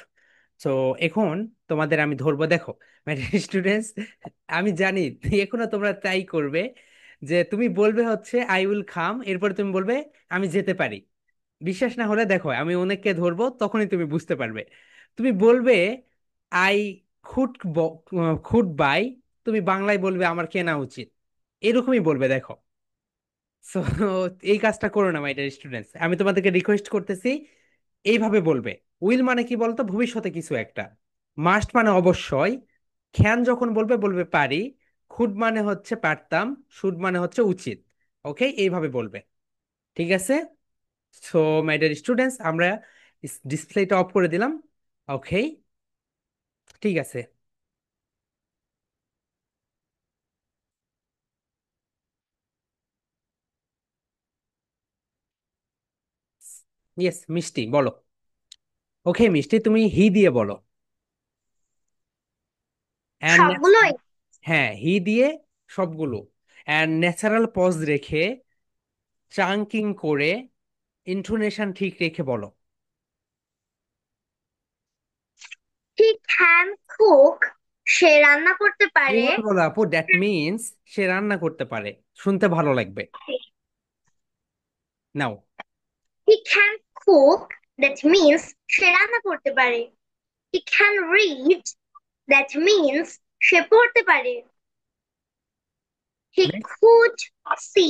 তো এখন তোমাদের আমি ধরবো, দেখো মাই ডিয়ার স্টুডেন্টস, আমি জানি এখনো তোমরা ট্রাই করবে যে তুমি বলবে হচ্ছে আই উইল কাম, এরপরে তুমি বলবে আমি যেতে পারি। বিশ্বাস না হলে দেখো আমি অনেককে ধরবো, তখনই তুমি বুঝতে পারবে। তুমি বলবে আই খুড খুড বাই, তুমি বাংলায় বলবে আমার কেনা উচিত, এরকমই বলবে দেখো। সো এই কাজটা করো না মাই ডিয়ার স্টুডেন্টস, আমি তোমাদেরকে রিকোয়েস্ট করতেছি, এইভাবে বলবে। উইল মানে কি বলতো, ভবিষ্যতে কিছু একটা। মাস্ট মানে অবশ্যই। ক্যান যখন বলবে বলবে পারি। খুড মানে হচ্ছে পারতাম। শুড মানে হচ্ছে উচিত। ওকে, এইভাবে বলবে। ঠিক আছে। সো মাই ডিয়ার স্টুডেন্টস, আমরা ডিসপ্লেটা অফ করে দিলাম। ওকে, ঠিক আছে। ইয়েস মিষ্টি, বলো। ওকে মিষ্টি, তুমি হি দিয়ে বলো। অ্যান্ড সবগুলোই। হ্যাঁ, হি দিয়ে সবগুলো। অ্যান্ড ন্যাচারাল পজ রেখে, চাঙ্কিং করে, ইন্টোনেশন ঠিক রেখে বলো। হি ক্যান কুক, সে রান্না করতে পারে। এইভাবে বলো আপু, দ্যাট মিনস সে রান্না করতে পারে। শুনতে ভালো লাগবে। Now. He can cook, that means সে রান্না করতে পারে। He can read, that means সে পড়তে পারে। হি কুড সি,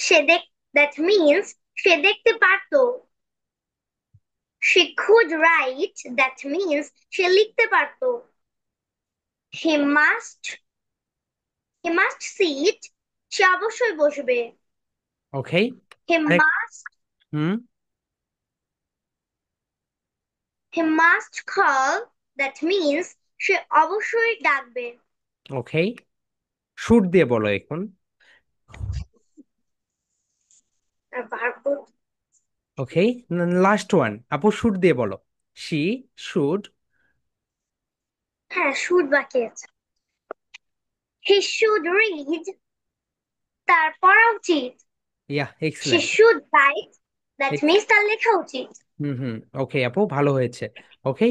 সে দেখ দ্যাট মিনস সে দেখতে পারতো। সে কুড রাইট, দ্যাট মিনস সে লিখতে পারতো। He must, he must sit, সে অবশ্যই বসবে। ওকে। হি আরেক must, hmm. He must call, that means সে অবশ্যই ডাকবে। ওকে, শুট দিয়ে বলো এখন। আর ভার্ব, ওকে, লাস্ট ওয়ান আপু, শুট দিয়ে বলো। She should. হ্যাঁ শুড বাকি আছে। হি শুড রিড, তার পড়া উচিত। ইয়া, সে excellent. Should write, that means তার লেখা উচিত। হুম হুম, ওকে আপু, ভালো হয়েছে। ওকে।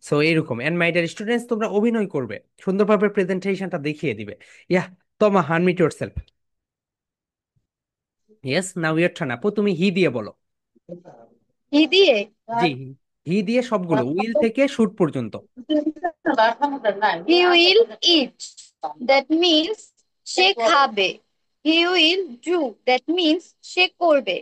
সো এইরকম, এন্ড মাই ডিয়ার স্টুডেন্টস, তোমরা অভিনয় করবে, সুন্দরভাবে প্রেজেন্টেশনটা দেখিয়ে দিবে। Yeah, Toma unmute yourself. Yes, now your turn আপু, তুমি হি দিয়ে বলো। হি দিয়ে, জি, হি দিয়ে সবগুলো, উইল থেকে শুট পর্যন্ত। He will eat, that means সে খাবে। He will do, that means সে করবে।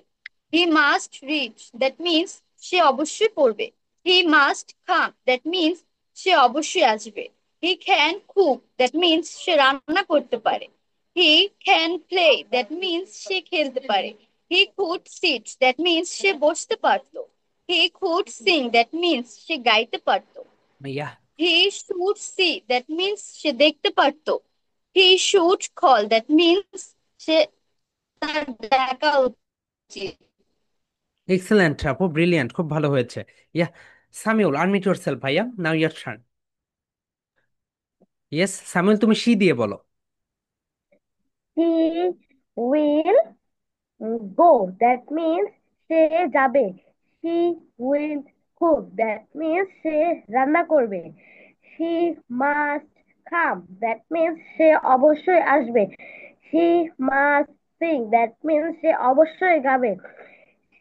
He must read, that means সে অবশ্যই পড়বে। He must come, that means সে অবশ্যই আসবে। He can cook, that means সে রান্না করতে পারে। He can play, that means সে খেলতে পারে। He could sit, that means সে বসতে পারতো। He could sing, that means সে গাইতে পারতো। Yeah. He should see, that means সে দেখতে পারতো। He should call, that means সে তার দেখা উচিত। এক্সেলেন্ট আপু, ব্রিলিয়ান্ট, খুব ভালো হয়েছে। ইয়া, সামিউল আনমিউট ইয়োরসেলফ ভাইয়া, now your turn. Yes Samiul, তুমি শি দিয়ে বলো। He will go, that means সে যাবে। He will cook, that means সে রান্না করবে। He must come, that means সে অবশ্যই আসবে। He must sing, that means সে অবশ্যই গাবে।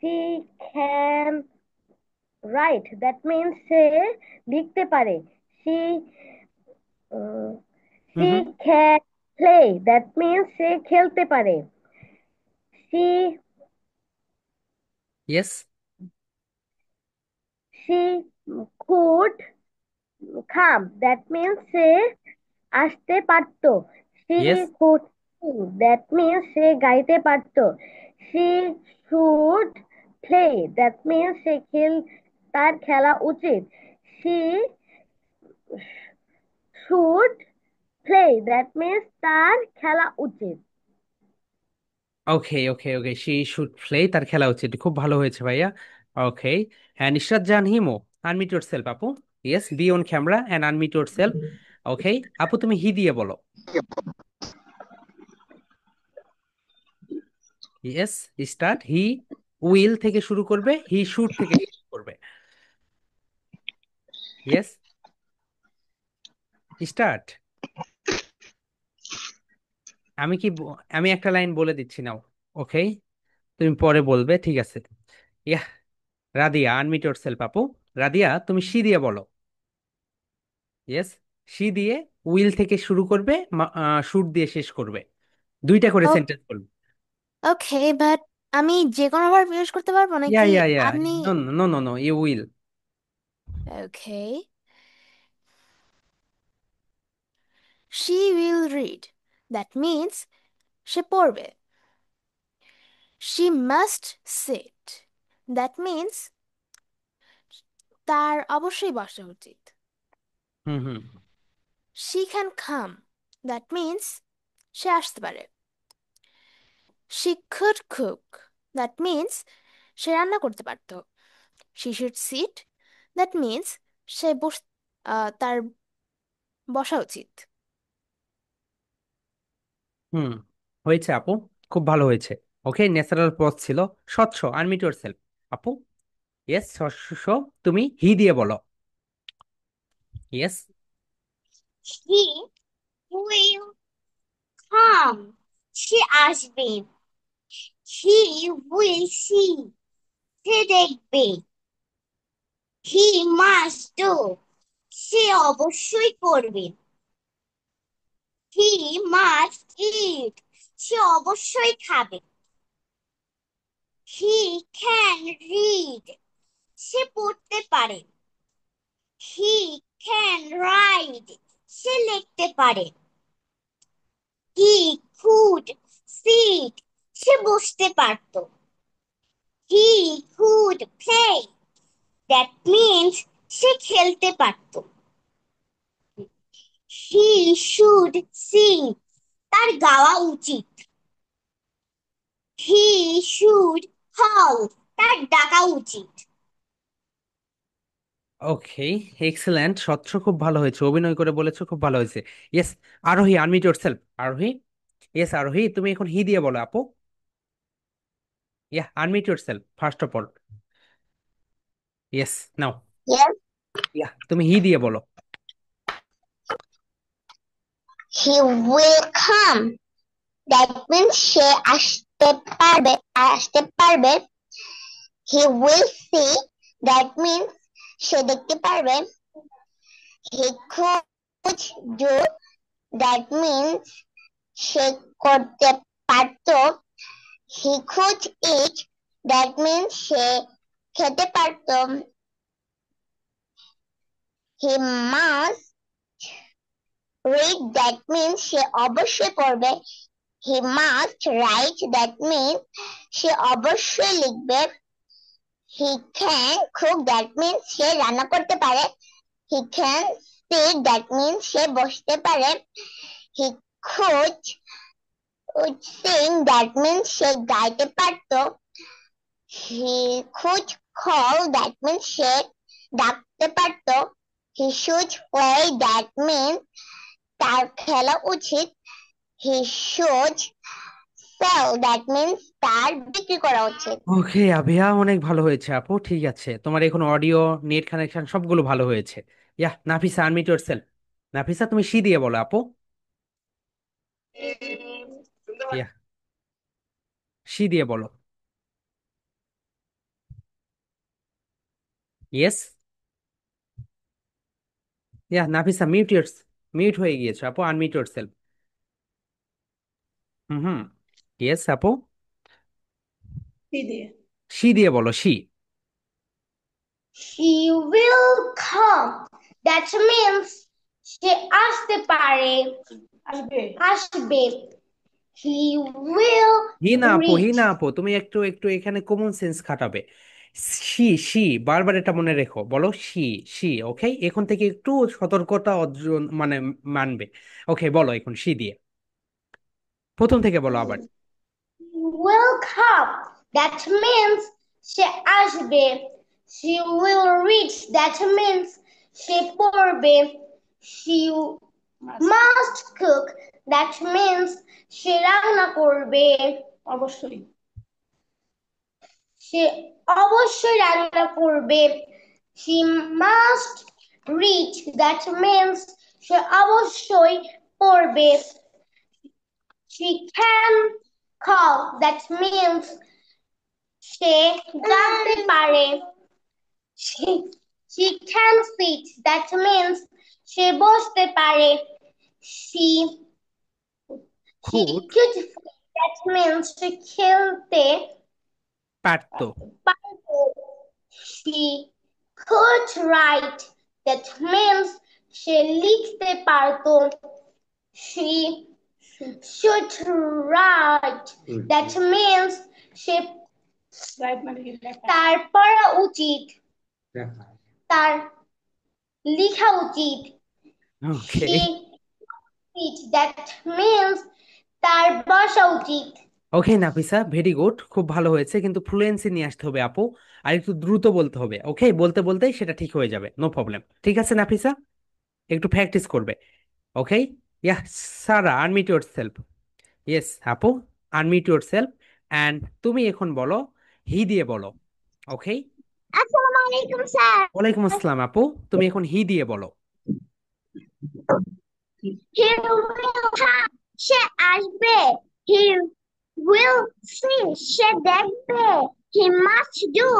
He can write, that means সে লিখতে পারে। He hmm he hmm. Can play, that means সে খেলতে পারে। She yes. she could come, that means সে আসতে পারতো। She yes. could sing, that means সে গাইতে পারতো। She should play, that means তার খেলা উচিত। She should play, that means তার খেলা উচিত। ওকে okay okay, she should play, তার খেলা উচিত, খুব ভালো হয়েছে ভাইয়া। ওকে, হ্যাঁ নিশরাত জান হিমো, আনমিউট ইয়োরসেলফ আপু। Yes, be on camera and unmute yourself. Okay আপু, তুমি হি দিয়ে বলো। Yes, start. হি উইল থেকে শুরু করবে, হি শুড থেকে শেষ করবে। করবে? Yes, start. আমি একটা লাইন বলে দিচ্ছি নাও। ওকে, তুমি পরে বলবে, ঠিক আছে? ইয়া, রাদিয়া আনমিট ইয়োর সেলফ আপু। রাদিয়া, তুমি শি দিয়ে বলো। ইয়েস, শি দিয়ে উইল থেকে শুরু করবে, শুট দিয়ে শেষ করবে, দুইটা করে সেন্টেন্স বলবে। ওকে, বাট আমি যে কোনো ভার্ব ইউজ করতে পারবো ইয়া নাকি? ইয়া ইয়া, আপনি no no no no, you will. Okay, she will read. That means সে পড়বে। She must sit. That means তার অবশ্যই বসা উচিত। Hmm hmm. She can come. That means সে আসতে পারে। She could cook. That means সে রান্না করতে পারতো। She should sit. That means সে তার বসা উচিত। হুম, হয়েছে আপু, খুব ভালো হয়েছে। ওকে, ন্যাচারাল পজ ছিল, স্বচ্ছ। আনমিট ইয়োর সেলফ আপু। ইয়েস, স্বচ্ছ। তুমি হি দিয়ে বলো। ইয়েস। He will come. সে আসবে। He will see. সে দেখবে। He must do. সে অবশ্যই করবে। He must eat. সে অবশ্যই খাবে। He can read. সে পড়তে পারে। He can write. সে লিখতে পারে। He could sit. সে বসতে পারতো। He could play. That means সে খেলতে পারতো। He should sing. তার গাওয়া উচিত। He should call. তার ডাকা উচিত। ওকে, এক্সেলেন্ট, স্বচ্ছ, খুব ভালো হয়েছে, অভিনয় করে বলেছো, খুব ভালো হয়েছে। Yes, Arohi unmute your self. Arohi. Yes Arohi, তুমি এখন হি দিয়ে বলো আপু। Yeah, unmute your self first of all. Yes, now. Yes, yeah, তুমি হি দিয়ে বলো। he will come. That means সে আসতে পারবে। He will see. That means সে দেখতে পারবে। He could do. That means সে করতে পারতো। He could eat. That means সে খেতে পারতো। He must read. That means সে অবশ্যই পড়বে। He must write. That means সে অবশ্যই লিখবে। He can cook. That means সে রান্না করতে পারে। He can sit. That means সে বসতে পারে। He could sing. That means সে গাইতে পারতো। He could call. That means সে ডাকতে পারতো। He should play. That means তার খেলা উচিত। He should sell. That means তার বিক্রি করা উচিত। ওকে আভিয়া, অনেক ভালো হয়েছে আপু, ঠিক আছে, তোমার এখন অডিও, নেট কানেকশন সবগুলো ভালো হয়েছে। Yeah, Nafisa unmute your self. Nafisa, তুমি সি দিয়ে বলো আপু। ইয়া, সি দিয়ে বলো। ইয়েস। ইয়া, নাফিসা মিউট হয়ে গিয়েছো আপু, unmute your self. Hmm hmm. Yes আপু, সি দিয়ে। সি দিয়ে বলো, she. She will come. That means সে আসতে পারে। আসবে। He will হি না আপু, হি reach. না আপু, তুমি একটু একটু এখানে কমন সেন্স খাটাবে। শি, শি, বারবার এটা মনে রেখো, বলো শি। শি, ওকে, এখন থেকে একটু সতর্কতা অর্জন মানে মানবে। ওকে, বলো এখন শি দিয়ে, প্রথম থেকে বলো আবার। Will come. That means সে আসবে। She will reach. That means সে পড়বে। She must cook. That means সে রান্না করবে। অবশ্যই। সে অবশ্যই রান্না করবে। She must read, that means সে অবশ্যই পড়বে। She can call, that means সে ডাকতে পারে। She, she can sit, that means সে বসতে পারে। She she খুদ could play, that means সে খেলতে পারতো। পারতো। She could write, that means সে লিখতে পারতো। She should write, that means সে তার পড়া উচিত, তার লেখা উচিত। ওকে। She eat, that means তার বসা উচিত। ওকে নাফিসা, ভেরি গুড, খুব ভালো হয়েছে, কিন্তু ফ্লুয়েন্সি নিয়ে আসতে হবে আপু। আর একটু দ্রুত বলতে হবে, ওকে? বলতে বলতেই সেটা ঠিক হয়ে যাবে, নো প্রবলেম। ঠিক আছে নাফিসা, একটু প্র্যাকটিস করবে। ওকে। ইয়া, সারা, আনমিউট ইউর সেলফ। ইয়েস আপু, আনমিউট ইউর সেলফ। অ্যান্ড তুমি এখন বলো, হি দিয়ে বলো। ওকে। আসসালামু আলাইকুম স্যার। ওয়ালাইকুম আসসালাম আপু, তুমি এখন হি দিয়ে বলো। He will come, সে আসবে। He will see, সে দেখবে। He must do,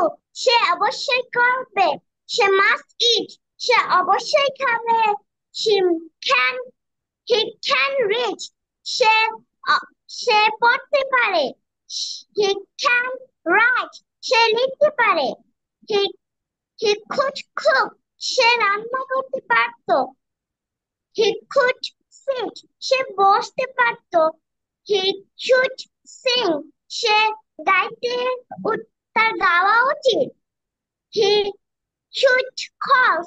সে অবশ্যই করবে। সে must eat, সে অবশ্যই খাবে। She can, he can read, সে সে পড়তে পারে। He can write, সে লিখতে পারে। He he could cook, সে রান্না করতে পারতো। He could sit, সে বসতে পারতো। He should sing, সে গাইতে তার গাওয়া উচিত। He should call,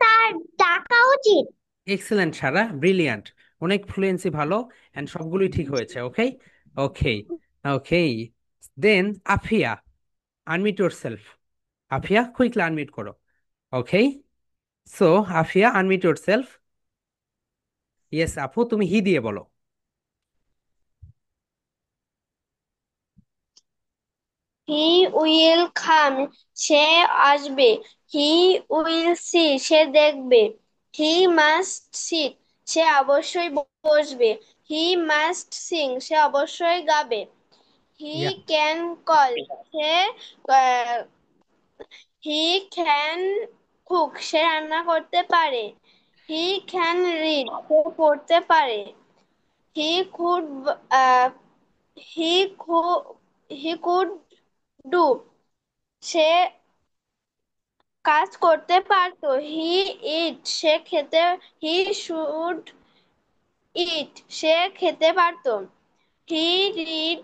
তার ডাকা উচিত। এক্সেলেন্ট সারা, ব্রিলিয়ান্ট, অনেক ফ্লুয়েন্সি ভালো, অ্যান্ড সবগুলোই ঠিক হয়েছে। Okay. Okay. Okay. Then Afia, unmute yourself. Afia, quickly unmute করো। Okay. So Afia, unmute yourself. Yes আপু, তুমি হি দিয়ে বলো। হি উইল কাম, সে আসবে। হি উইল সি, সে দেখবে। হি মাস্ট সিট, সে অবশ্যই বসবে। হি মাস্ট সিং, সে অবশ্যই গাবে। হি ইয়া, ক্যান কল, সে হি ক্যান কুক, সে রান্না করতে পারে। হি ক্যান রিড, সে পড়তে পারে। He could he he could do, সে কাজ করতে পারতো। হি ইট, সে খেতে হি শুড ইট, সে খেতে পারতো। He read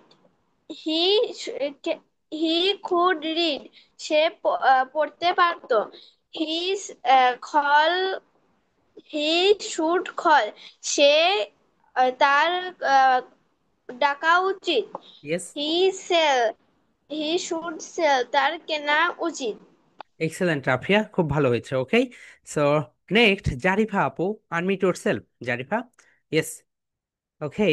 he he could read, সে পড়তে পারতো। He call he should call, সে তার আহ, ডাকা উচিত। Yes. He sell he should sell, তার কেনা উচিত। এক্সেলেন্ট আফিয়া, খুব ভালো হয়েছে। ওকে। সো নেক্সট জারিফা আপু, unmute yourself. Zarifa. Yes. Okay.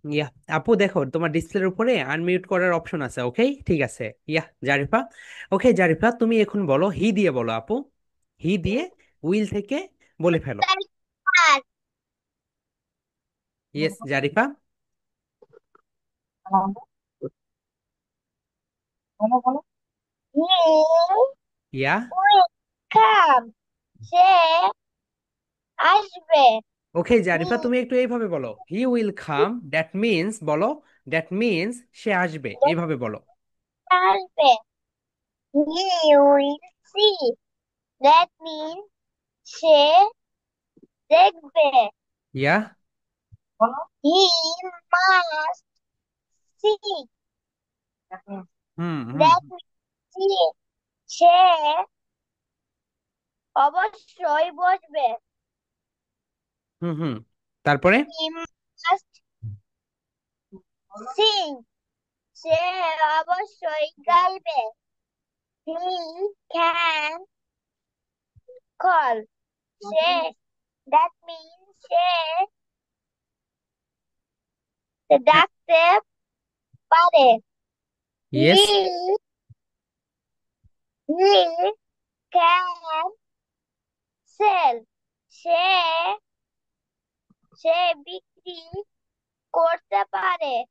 Yeah, আপু দেখো তোমার ডিসপ্লের উপরে আনমিউট করার অপশন আছে। ওকে, ঠিক আছে। ইয়া জারিফা। ওকে জারিফা, তুমি এখন বলো, হি দিয়ে বলো আপু। হি দিয়ে উইল থেকে বলে ফেলো। ইয়েস জারিফা। ইয়া। কাম, সে আসবে। ওকে জারিফা, তুমি একটু এইভাবে বলো, he will come, that means বলো, দ্যাট মিন্স সে আসবে, এইভাবে বলো। আসবে। He will see, that mean সে দেখবে। Yeah. He must see, hmm hmm. That mean see, সে অবশ্যই বসবে। হুম হুম। তারপরে? হি মাস্ট সিং, সে অবশ্যই গাইবে। হি ক্যান কল, সে দ্যাট মিন সে ডাকতে পারে। Yes. He he can sell. সে সে বিক্রি করতে পারে।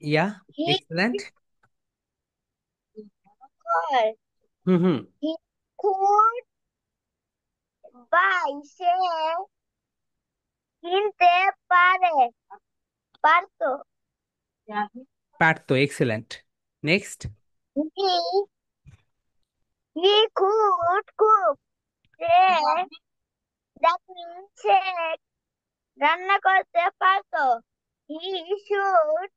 Yeah, He excellent. could hmm hmm. he could buy. সে কিনতে পারে পারতো। পারতো, excellent. Next. He could cook. সে that means সে রান্না করতে পারতো। He should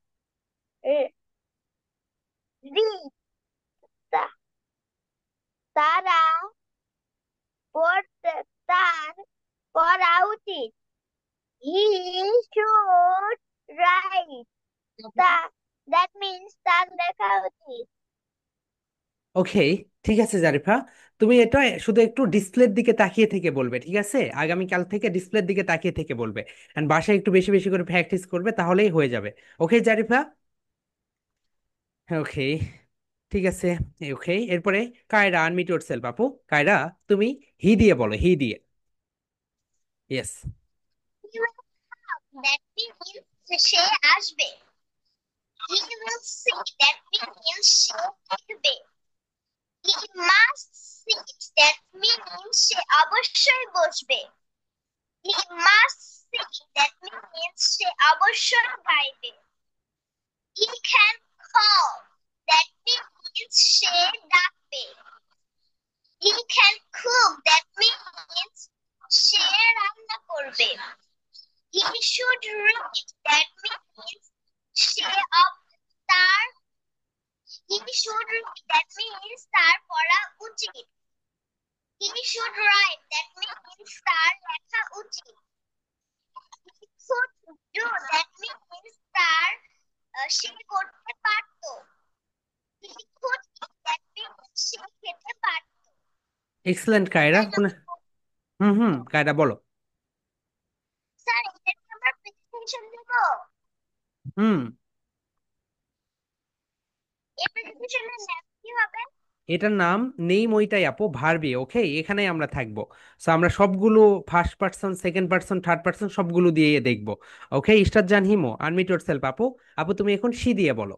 read. তা- তারা পড়তে তার পড়া উচিত। He should write. তা that means তার লেখা উচিত। ওকে, ঠিক আছে জারিফা, তুমি এটা শুধু একটু ডিসপ্লের দিকে তাকিয়ে থেকে বলবে, ঠিক আছে? আগামীকাল থেকে ডিসপ্লের দিকে তাকিয়ে থেকে বলবে, এন্ড বাসায় একটু বেশি বেশি করে প্র্যাকটিস করবে, তাহলেই হয়ে যাবে। ওকে জারিফা? ওকে, ঠিক আছে। ওকে, এরপরে কায়রা, আনমিউট ইয়োরসেলফ আপু। কায়রা, তুমি হি দিয়ে বলো, হি দিয়ে। Yes. He will come. That means সে আসবে। He will see. That means সে দেখবে। He must sit. That means সে অবশ্যই বসবে। He must sing. That means সে অবশ্যই গাইবে। He can call. That means সে ডাকবে। He can cook. That means সে রান্না করবে। He should read. That means সে তার He should read. That means তার পড়া উচিত। He should write. That means তার লেখা উচিত। He could do. That means তার সে করতে পারতো। He could eat. That means সে খেতে পারতো। এক্সেলেন্ট কায়রা, স্যার কোন? হুম হুম, কায়রা বলো। স্যার এটা কি আমরা প্রেজেন্টেশন দেব? হুম। এই প্রেজেন্টেশনের নাম কি হবে? এটার নাম নেই ওইটাই আপু, ভার্বি। ওকে, এখানে আমরা থাকবো। সো আমরা সবগুলো first person, second person, third person সবগুলো দিয়ে দেখবো। ওকে, ইস্টার জান হিমো, আনমিউট ইয়োরসেলফ আপু। আপু তুমি এখন সি দিয়ে বলো।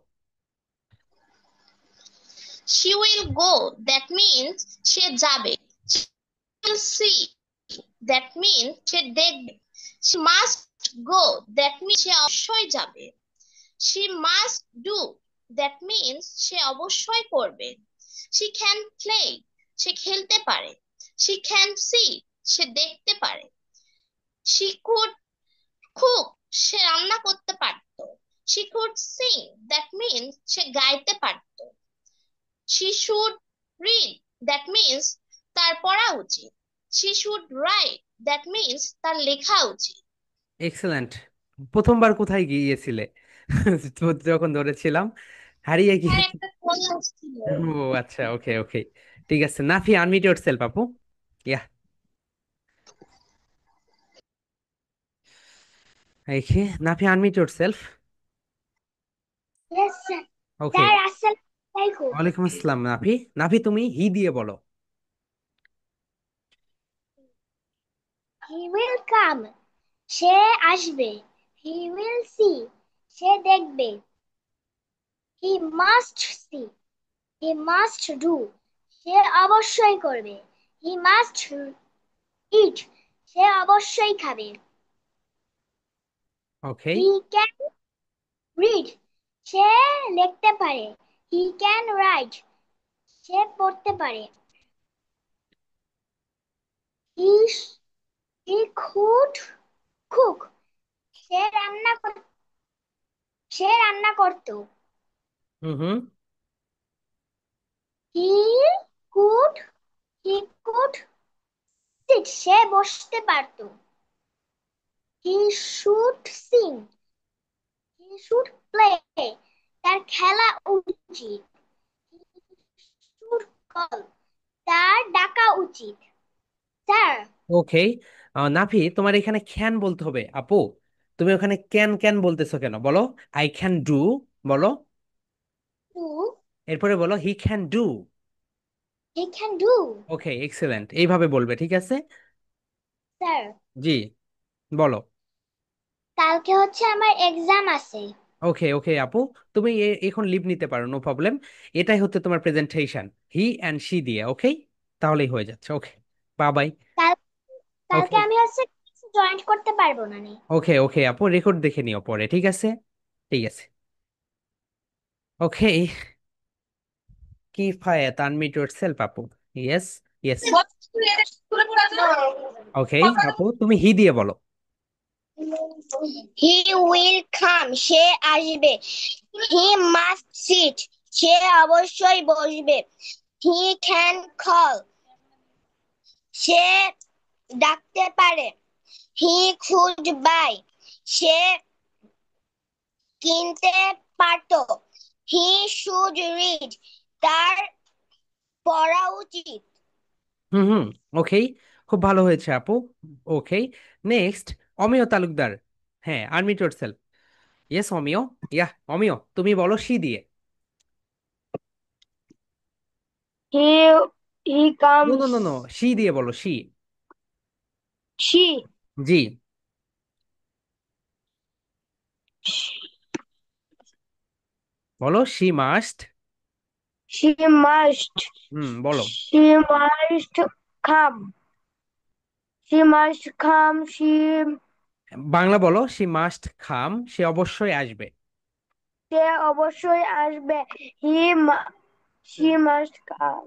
She will go. That means সে যাবে। She will see. That means সে দেখবে। She must go. That means সে অবশ্যই যাবে। She must do. That means সে অবশ্যই করবে। She can play. সে খেলতে পারে। She can see. সে দেখতে পারে। She could cook. সে রান্না করতে পারতো। She could sing. That means সে গাইতে পারতো। She should read. That means তার পড়া উচিত। She should write. That means তার লেখা উচিত। এক্সেলেন্ট। প্রথমবার কোথায় গিয়েছিলে? তো যখন ধরেছিলাম, হারিয়ে আর গিয়েছি। একটা কল আসছিল। ও আচ্ছা, ওকে ওকে, ঠিক আছে। নাফি, আনমিউট ইয়োরসেলফ আপু। ইয়া, এখে Nafi, unmute yourself. Yes, sir. Okay. Sir আসসালামু আলাইকুম। ওয়ালাইকুম আসসালাম নাফি। নাফি তুমি হি দিয়ে বলো। He will come. সে আসবে। He will see. সে দেখবে। He must see. He must do. সে অবশ্যই করবে। He must eat. সে অবশ্যই খাবে। ওকে। He can read. সে লিখতে পারে। He can write. সে পড়তে পারে। He he could cook. সে রান্না সে রান্না করত। হুম hmm. He could he could sit. সে বসতে পারত। He should sing. He should play. তার খেলা উচিত। He should call. তার ডাকা উচিত। স্যার ওকে, নাফি তোমার এখানে ক্যান বলতে হবে আপু। তুমি ওখানে ক্যান ক্যান বলতেছো কেন? বলো আই ক্যান ডু, বলো। এরপরে বলো হি can do. He can do. Okay, excellent, এইভাবে বলবে, ঠিক আছে। স্যার, জি, বলো। কালকে হচ্ছে আমার এক্সাম আছে। ওকে ওকে আপু, তুমি এখন লিভ নিতে পারো, নো প্রবলেম। এটাই হচ্ছে তোমার প্রেজেন্টেশন, হি অ্যান্ড শি দিয়ে, ওকে। তাহলেই হয়ে যাচ্ছে, ওকে। Bye bye. কাল কালকে ওকে আমি হচ্ছে জয়েন করতে পারবো না নে। ওকে ওকে আপু, রেকর্ড দেখে নিও পরে, ঠিক আছে। ঠিক আছে। ওকে। কিফায়েত, আনমিউট ইয়োরসেলফ আপু। ইয়েস। ইয়েস। ওকে আপু, তুমি হি দিয়ে বলো। হি উইল কাম, সে আসবে। হি মাস্ট সিট, সে অবশ্যই বসবে। হি ক্যান কল, সে ডাকতে পারে। হি কুড বাই, সে কিনতে পারতো। হি শুড রিড, তার পড়া উচিত। Hmm hmm. ওকে, খুব ভালো হয়েছে আপু। Okay, next, Amiya Talukdar. হ্যাঁ, unmute yourself. Yes Amiya. Yeah, Amiya তুমি বলো শি দিয়ে। He he no no comes. No no, she দিয়ে বলো, শি। She জি, বলো she must. she must hmm, বলো। she must come. She must come. Bangla বলো, শি মাস্ট খাম, সে অবশ্যই আসবে। সে অবশ্যই আসবে। He she must come.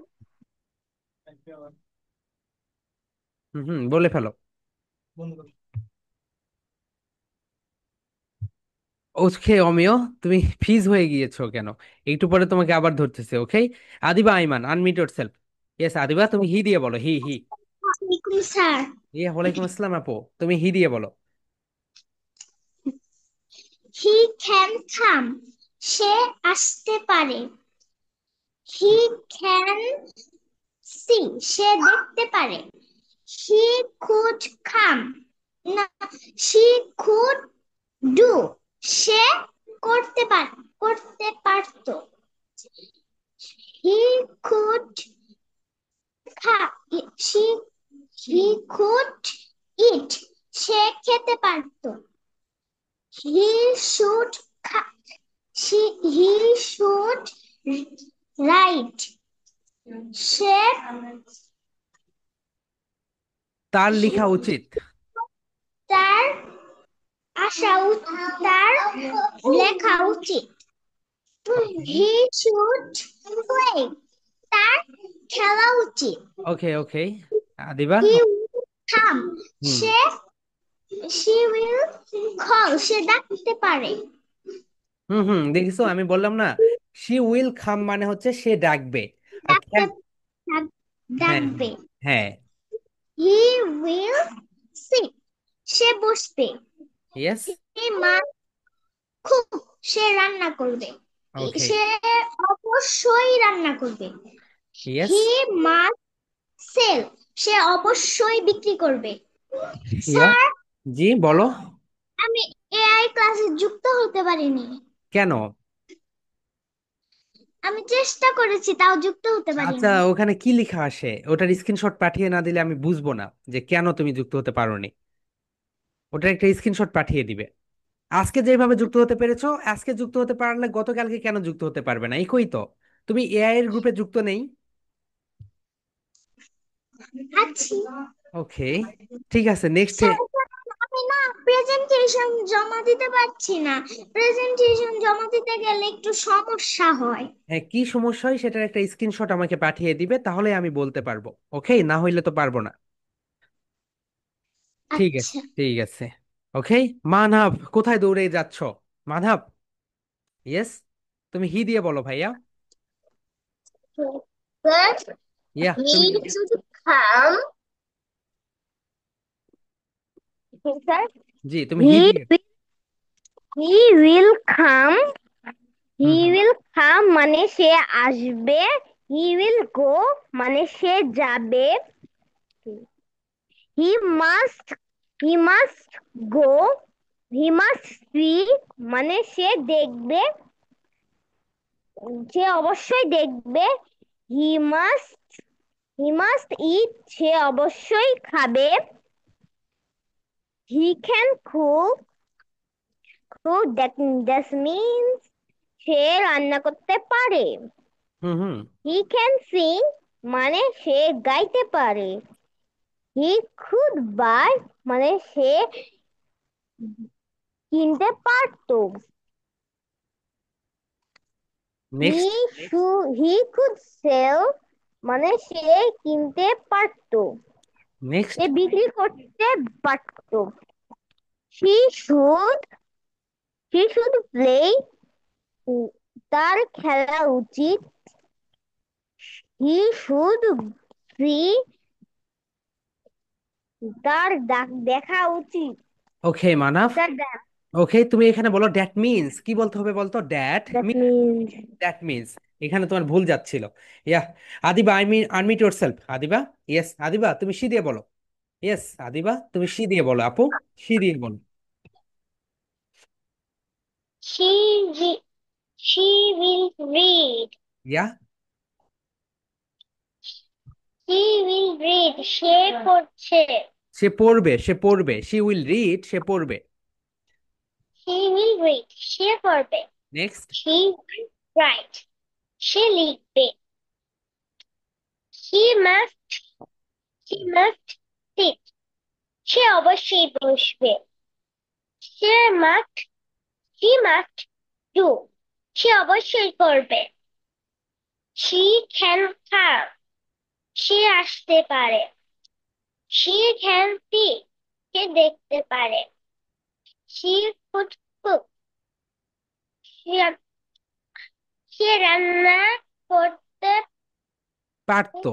হুম হুম, বলে ফেলো। ওকে অমিয়, তুমি ফ্রিজ হয়ে গিয়েছো কেন? একটু পরে তোমাকে আবার ধরতেছে, okay. Adiba Aiman, unmute yourself. Yes Adiba, তুমি হি দিয়ে বলো, হি হি। ওয়ালাইকুম স্যার। ইয়ে, ওয়ালাইকুম আসসালাম আপু, তুমি হি দিয়ে বলো। He can come, সে আসতে পারে। He can see, সে দেখতে পারে। He could come, না, she could do, সে করতে পারতো। He could she he could eat, সে খেতে পারতো। He should he should write, সে তার লেখা উচিত। তার তার লেখা উচিত। ওকে He should play, তার খেলা উচিত। ওকে ওকে Adiba. He will come, hmm say she will call, সে ডাকতে পারে। হুম হুম, দেখিছো আমি বললাম না, শি উইল খাম মানে হচ্ছে সে ডাকবে। আর ডাকতে ক্যান। হ্যাঁ ডাকবে। হ্যাঁ। He will sit, সে বসবে। ইয়েস। He must cook, সে রান্না করবে। ওকে। সে অবশ্যই রান্না করবে। ইয়েস। He must sell, সে অবশ্যই বিক্রি করবে। ইয়া। স্যার, জি বলো। আমি এআই ক্লাসে যুক্ত হতে পারিনি। কেন? আমি চেষ্টা করেছি, তাও যুক্ত হতে আচ্ছা, পারিনি। ওখানে কি লেখা আসে? ওটার স্ক্রিনশট পাঠিয়ে না দিলে আমি বুঝবো না যে কেন তুমি যুক্ত হতে পারোনি। ওটার একটা স্ক্রিনশট পাঠিয়ে দিবে। আজকে যেভাবে যুক্ত হতে পেরেছো, আজকে যুক্ত হতে পারলে গতকালকে কেন যুক্ত হতে পারবে না? একই তো। তুমি এআই এর গ্রুপে যুক্ত নেই। আচ্ছা ওকে, ঠিক আছে, নেক্সট। স্যার, আমি না প্রেজেন্টেশন জমা দিতে পারছি না। প্রেজেন্টেশন জমা দিতে গেলে একটু সমস্যা হয়। হ্যাঁ, কি সমস্যা হয় সেটার একটা স্ক্রিনশট আমাকে পাঠিয়ে দিবে, তাহলে আমি বলতে পারবো। ওকে, না হইলে তো পারবো না। ঠিক আছে আচ্ছা ঠিক আছে। ওকে। মানব, কোথায় দৌড়ে যাচ্ছ? মানব। ইয়েস, তুমি হি দিয়ে বলো ভাইয়া। স্যার, ইয়া, হি তুমি। Should come. স্যার, জি, তুমি হি হি দিয়ে। হি will come. He hmm hmm. Will come মানে সে আসবে। হি উইল গো মানে সে যাবে। He must he must go, he must see মানে সে দেখবে। সে অবশ্যই দেখবে। হি মাস্ট হি মাস্ট ইট, সে অবশ্যই খাবে। He can cook, cook that means সে রান্না করতে পারে। হুম হুম। হি ক্যান সিং, মানে সে গাইতে পারে। হি কুড বাই, মানে সে কিনতে পারতো। হি নেক্সট। হি কুড সেল, মানে সে কিনতে পারতো, নেক্সট। সে বিক্রি করতে পারতো। She should she should play, তার খেলা উচিত। হি শুড সি, তার দেখা উচিত। ওকে মানাফ। দ্যাট ওকে, তুমি এখানে বলো দ্যাট মিন্স, কি বলতে হবে বলতো? That means. That means. এখানে তোমার ভুল যাচ্ছিল। Yeah, Adiba, I mean unmute your self. Adiba, yes Adiba, তুমি সি দিয়ে বলো। ইয়েস আদিবা, তুমি সি দিয়ে বলো আপু। সি দিয়ে বলো। She she will read. Yeah. She will read. সে পড়ছে। সে পড়বে, সে পড়বে, শি উইল রিড, সে পড়বে। She will read. সে পড়বে। নেক্সট। She will write. সে লিখবে। He must sit. সে অবশ্যই বসবে। সে must He must do. সে অবশ্যই করবে। She can come. সে আসতে পারে। She can see. সে দেখতে পারে। She could cook. সে সে রান্না করতে পারতো।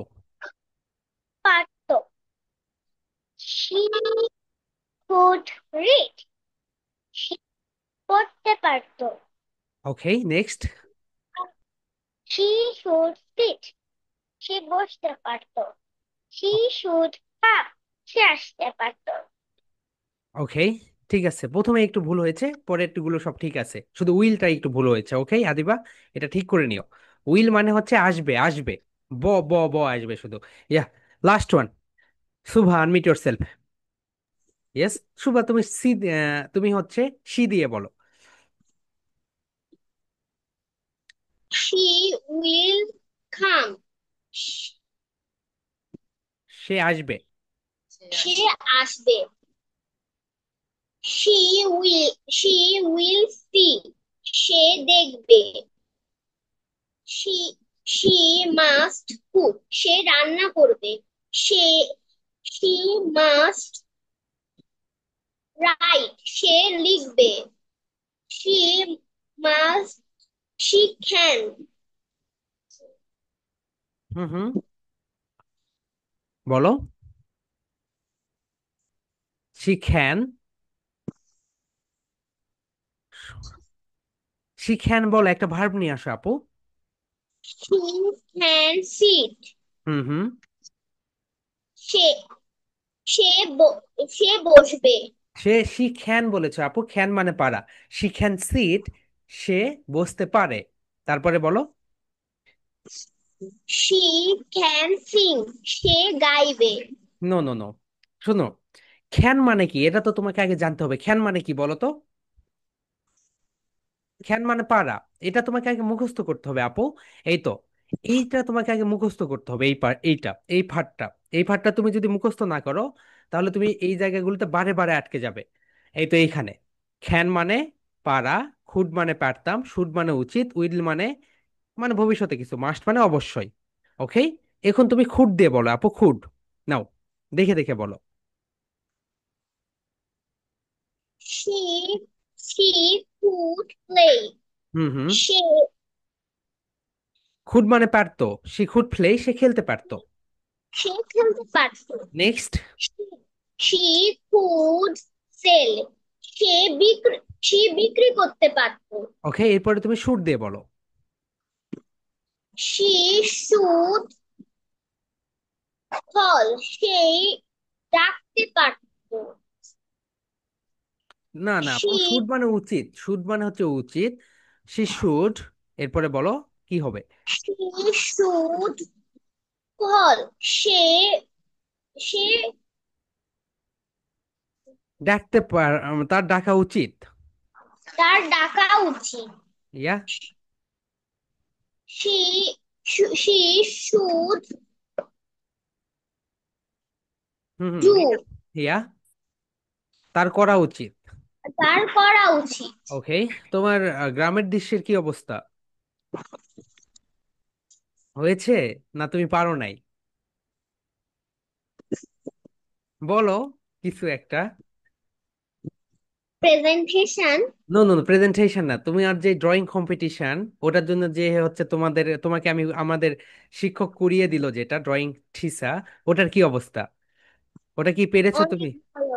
পারত। She could read. সে পড়তে পারত। Okay next. She should sit. সে বসতে পারত। She should come. সে আসতে পারত। ওকে, ঠিক আছে, প্রথমে একটু ভুল হয়েছে, পরের গুলো সব ঠিক আছে, শুধু উইলটা একটু ভুল হয়েছে। ওকে আদিবা, এটা ঠিক করে নিও। উইল মানে হচ্ছে আসবে, আসবে। ব ব ব আসবে শুধু। Yeah, last one. Shubha, unmute your self. Yes Shubha, তুমি সি, তুমি হচ্ছে সি দিয়ে বলো। She will come. সে আসবে। সে আসবে। She will see. সে দেখবে। She she must cook. সে রান্না করবে। সে she must write. সে লিখবে। She must she can হুম হুম, বলো। শি ক্যান, শি ক্যান বলো, একটা ভার্ব নিয়ে আসো আপু। she can sit. হুম হুম। সে সে সে বসবে। সে শি ক্যান বলেছে আপু, ক্যান মানে পারা। শি ক্যান সিট, সে বসতে পারে। তারপরে বলো। She can sing. সে গাইবে। নো নো নো, শোনো, খ্যান মানে কি এটা তো তোমাকে আগে জানতে হবে। খ্যান মানে কি বলো তো? খ্যান মানে পারা। এটা তোমাকে আগে মুখস্থ করতে হবে আপু। এই তো, এইটা তোমাকে আগে মুখস্থ করতে হবে, এই পার, এইটা, এই ফাঁটটা। এই ফাঁটটা তুমি যদি মুখস্থ না করো, তাহলে তুমি এই জায়গাগুলোতে বারে বারে আটকে যাবে। এই তো এইখানে, খ্যান মানে পারা, খুড মানে পারতাম, শুড মানে উচিত, উইল মানে মানে ভবিষ্যতে কিছু, মাস্ট মানে অবশ্যই। ওকে, এখন তুমি খুড দিয়ে বলো আপু, খুড। নাও, দেখে দেখে বলো। She could play. Hmm hmm. Say could মানে পারতো, সে খুড প্লে, সে খেলতে পারতো। সে খেলতে পারতো। নেক্সট। She could sell. সে বিক্রি সে বিক্রি করতে পারতো। ওকে, এরপরে তুমি শুড দিয়ে বলো। She should call. সে ডাকতে পারতো। না না আপু, She শুড মানে উচিত, শুড মানে হচ্ছে উচিত। সে শুড, এরপরে বলো। কি হবে? She should call. সে তার ডাকা উচিত। তার ডাকা উচিত। ইয়া। She should hmm hmm, do. ইয়া, তার করা উচিত। তার করা উচিত। ওকে, তোমার গ্রামের দৃশ্যের কি অবস্থা? হয়েছে না তুমি পারো নাই? বলো কিছু একটা। প্রেজেন্টেশন। নো নো, প্রেজেন্টেশন না, তুমি আর যে ড্রয়িং কম্পিটিশন, ওটার জন্য যে হচ্ছে তোমাকে আমি আমাদের শিক্ষক করিয়ে দিল যেটা ড্রয়িং ঠিসা, ওটার কি অবস্থা? ওটা কি পেরেছো তুমি? অনেক ভালো।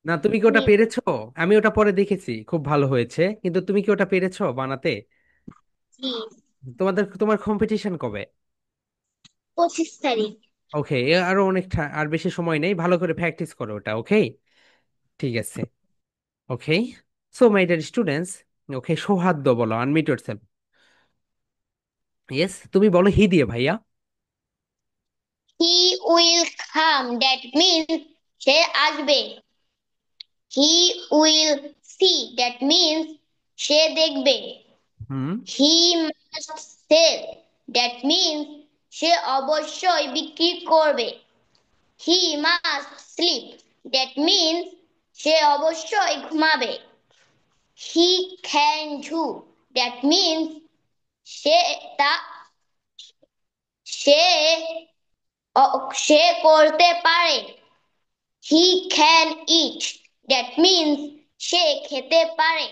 না, তুমি কি ওটা অনেক পেরেছো? আমি ওটা পরে দেখেছি, খুব ভালো হয়েছে, কিন্তু তুমি কি ওটা পেরেছো বানাতে? জি। তোমার কম্পিটিশন কবে? 25 তারিখ। ওকে, আরো অনেক আর বেশি সময় নেই, ভালো করে প্র্যাকটিস করো ওটা। ওকে, ঠিক আছে। Okay, so my dear students, okay, Souhardya বলো, আনমিউট ইয়োরসেলফ। ইয়েস, তুমি বলো হি দিয়ে ভাইয়া। He will come, that means সে আসবে। He will see, that means সে দেখবে। Hmm. He must sell, that means সে অবশ্যই বিক্রি করবে। He must sleep, that means সে অবশ্যই ঘুমাবে। He can do, that means সে তা সে সে করতে পারে। He can eat, that means সে খেতে পারে।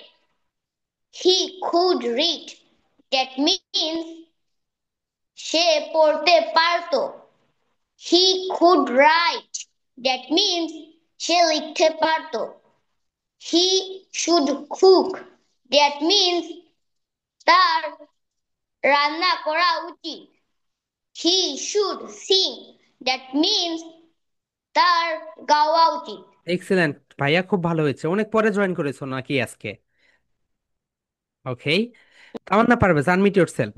He could read, that means সে পড়তে পারতো। He could write, that means সে লিখতে পারতো। He should cook, that means তার রান্না করা উচিত। He should sing, that means তার গাওয়া উচিত। এক্সেলেন্ট ভাইয়া, খুব ভালো হয়েছে। অনেক পরে জয়েন করেছো নাকি আজকে? ওকে, তামান্না পারভেজ, আনমিউট ইয়োরসেলফ।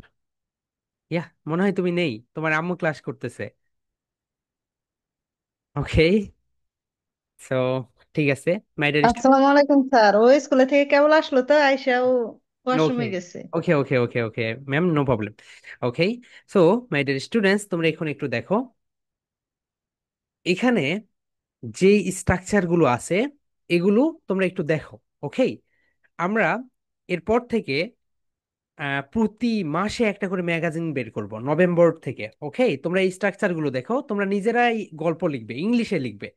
ইয়া, মনে হয় তুমি নেই, তোমার আম্মু ক্লাস করতেছে। ওকে, সো ঠিক আছে মাই ডিয়ার স্টুডেন্ট। আসসালামু আলাইকুম স্যার, ও স্কুলে থেকে কেবল আসলো তো আইসা ও ওকে ওয়াশরুমে গেছে। Okay okay okay okay ma'am, no problem. Okay, so my dear students, তোমরা এখন একটু দেখো এখানে যে স্ট্রাকচার গুলো আছে, এগুলো তোমরা একটু দেখো। ওকে, আমরা এরপর থেকে প্রতি মাসে একটা করে ম্যাগাজিন বের করব নভেম্বর থেকে। ওকে, তোমরা এই স্ট্রাকচার গুলো দেখো, তোমরা নিজেরাই গল্প লিখবে, ইংলিশে লিখবে।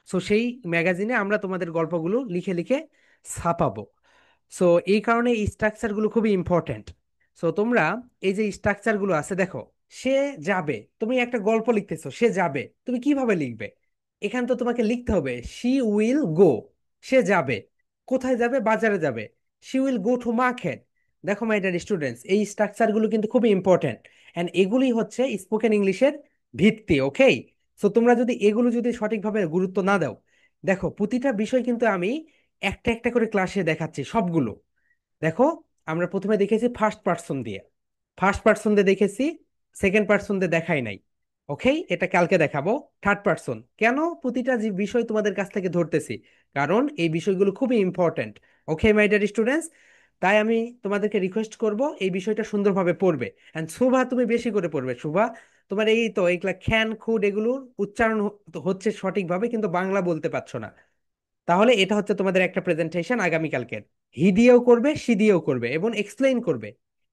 সো সেই ম্যাগাজিনে আমরা তোমাদের গল্পগুলো লিখে লিখে ছাপাবো। সো এই কারণে এই স্ট্রাকচার গুলো খুবই ইম্পর্ট্যান্ট। সো তোমরা এই যে স্ট্রাকচার গুলো আছে দেখো, সে যাবে, তুমি একটা গল্প লিখতেছো, সে যাবে, তুমি কিভাবে লিখবে? এখানে তো তোমাকে লিখতে হবে শি উইল গো, সে যাবে। কোথায় যাবে? বাজারে যাবে। She will go to market. দেখো মাই ডিয়ার স্টুডেন্টস, এই স্ট্রাকচার গুলো কিন্তু খুবই ইম্পর্ট্যান্ট, এন্ড এগুলি হচ্ছে স্পোকেন ইংলিশের ভিত্তি। ওকে, সো তোমরা যদি এগুলো যদি সঠিকভাবে গুরুত্ব না দাও, দেখো প্রতিটা বিষয় কিন্তু আমি একটা একটা করে ক্লাসে দেখাচ্ছি সবগুলো। দেখো, আমরা প্রথমে দেখেছি ফার্স্ট পার্সন দিয়ে, ফার্স্ট পার্সন দিয়ে দেখেছি, সেকেন্ড পার্সন দিয়ে দেখাই নাই। ওকে, এটা কালকে দেখাবো থার্ড পার্সন। কেন প্রতিটা যে বিষয় তোমাদের কাছ থেকে ধরতেছি? কারণ এই বিষয়গুলো খুবই important. Okay my dear students, তাই আমি তোমাদেরকে রিকোয়েস্ট করব এই বিষয়টা সুন্দরভাবে পড়বে। এন্ড শুভা, তুমি বেশি করে পড়বে। শুভা, তোমার এই তো এইগুলা খ্যান খুদ এগুলোর উচ্চারণ হচ্ছে সঠিকভাবে, কিন্তু বাংলা বলতে পারছো না। তাহলে এটা হচ্ছে তোমাদের একটা প্রেজেন্টেশন আগামীকালকের। হি দিয়েও করবে, সি দিয়েও করবে, এবং এক্সপ্লেইন করবে।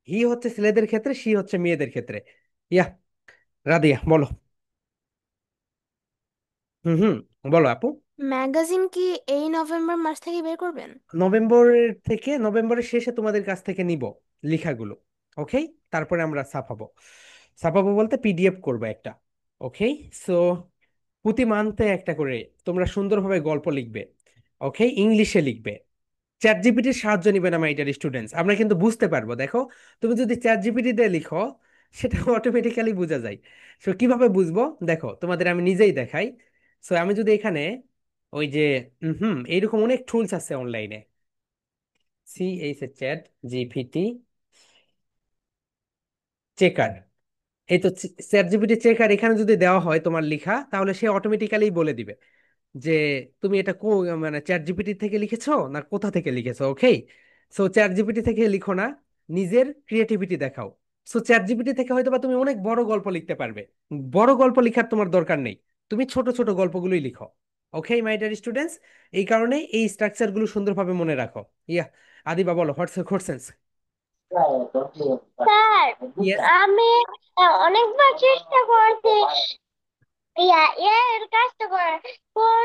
হি হচ্ছে ছেলেদের ক্ষেত্রে, সি হচ্ছে মেয়েদের ক্ষেত্রে। ইয়া, রাদিয়া বলো। হুম হুম, বলো আপু। ম্যাগাজিন কি এই নভেম্বর মাস থেকে বের করবেন? নভেম্বরের থেকে, নভেম্বরের শেষে তোমাদের কাছ থেকে নিব লেখাগুলো। ওকে, তারপরে আমরা ছাপাবো। ছাপাবো বলতে পিডিএফ করবো একটা। ওকে, সো প্রতি মান্থে একটা করে তোমরা সুন্দরভাবে গল্প লিখবে। ওকে, ইংলিশে লিখবে। চ্যাট জিপিটির সাহায্য নিবে না মাই ডিয়ার স্টুডেন্টস, আমরা কিন্তু বুঝতে পারবো। দেখো, তুমি যদি চ্যাট জিপিটি দিয়ে লিখো, সেটা অটোমেটিক্যালি বোঝা যায়। সো কিভাবে বুঝবো? দেখো, তোমাদের আমি নিজেই দেখাই। সো আমি যদি এখানে ওই যে এইরকম অনেক টুলস আছে অনলাইনে। সি, এই চ্যাট জিপিটি, চেকার। এই তো চ্যাট জিপিটি চেকার এখানে যদি দেওয়া হয় তোমার লেখা, তাহলে সে অটোমেটিক্যালি বলে দিবে যে তুমি এটা মানে চ্যাট জিপিটি থেকে লিখেছো না কোথা থেকে লিখেছো। ওকে, সো চ্যাট জিপিটি থেকে লিখো না, নিজের ক্রিয়েটিভিটি দেখাও। সো চ্যাট জিপিটি থেকে হয়তো বা তুমি অনেক বড় গল্প লিখতে পারবে, বড় গল্প লেখার তোমার দরকার নেই, তুমি ছোট ছোট গল্পগুলোই লিখো। ওকে মাই ডিয়ার স্টুডেন্টস, এই কারণে এই স্ট্রাকচার গুলো সুন্দরভাবে মনে রাখো। ইয়া, আদিবা বলো, what's your questions? Sir, yes. আমি অনেকবার চেষ্টা করছি এর কাজটা করার পর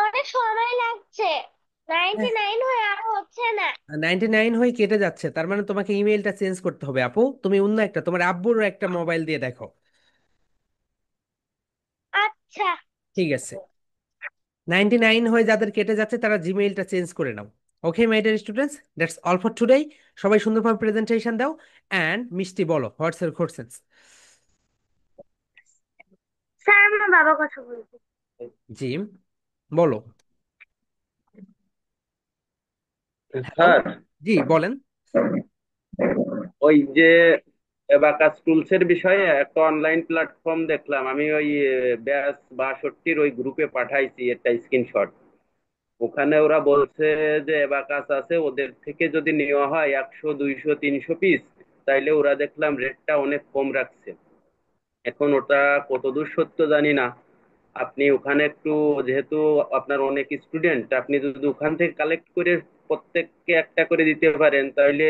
অনেক সময় লাগছে, 99 হয়ে আর হচ্ছে না। 99 হয়ে কেটে যাচ্ছে, তার মানে তোমাকে ইমেলটা চেঞ্জ করতে হবে আপু। তুমি অন্য একটা, তোমার আব্বুর একটা মোবাইল দিয়ে দেখো। আচ্ছা ঠিক আছে, 99 হয়ে যাদের কেটে যাচ্ছে তারা জিমেইলটা চেঞ্জ করে নাও। Okay my dear students, that's all for today. সবাই সুন্দরভাবে প্রেজেন্টেশন দাও। অ্যান্ড মিষ্টি বলো, হোয়াটস ইউর কোশ্চেনস? স্যার, আমার বাবা কথা বলছে। জি, বলো। হ্যালো। স্যার, জি বলেন। ওই যে অ্যাবাকাস টুলস এর বিষয়ে একটা অনলাইন প্ল্যাটফর্ম দেখলাম আমি, ওই ব্যাস 62 ওই গ্রুপে পাঠাইছি একটা স্ক্রিনশট। ওখানে ওরা বলছে যে অ্যাবাকাস আছে, ওদের থেকে যদি নেওয়া হয় 100 200 300 পিস, তাইলে ওরা দেখলাম রেটটা অনেক কম রাখছে। এখন ওটা কতদূর সত্য জানি না। আপনি ওখানে একটু, যেহেতু আপনার অনেক স্টুডেন্ট, আপনি যদি ওখান থেকে কালেক্ট করে প্রত্যেককে একটা করে দিতে পারেন, তাহলে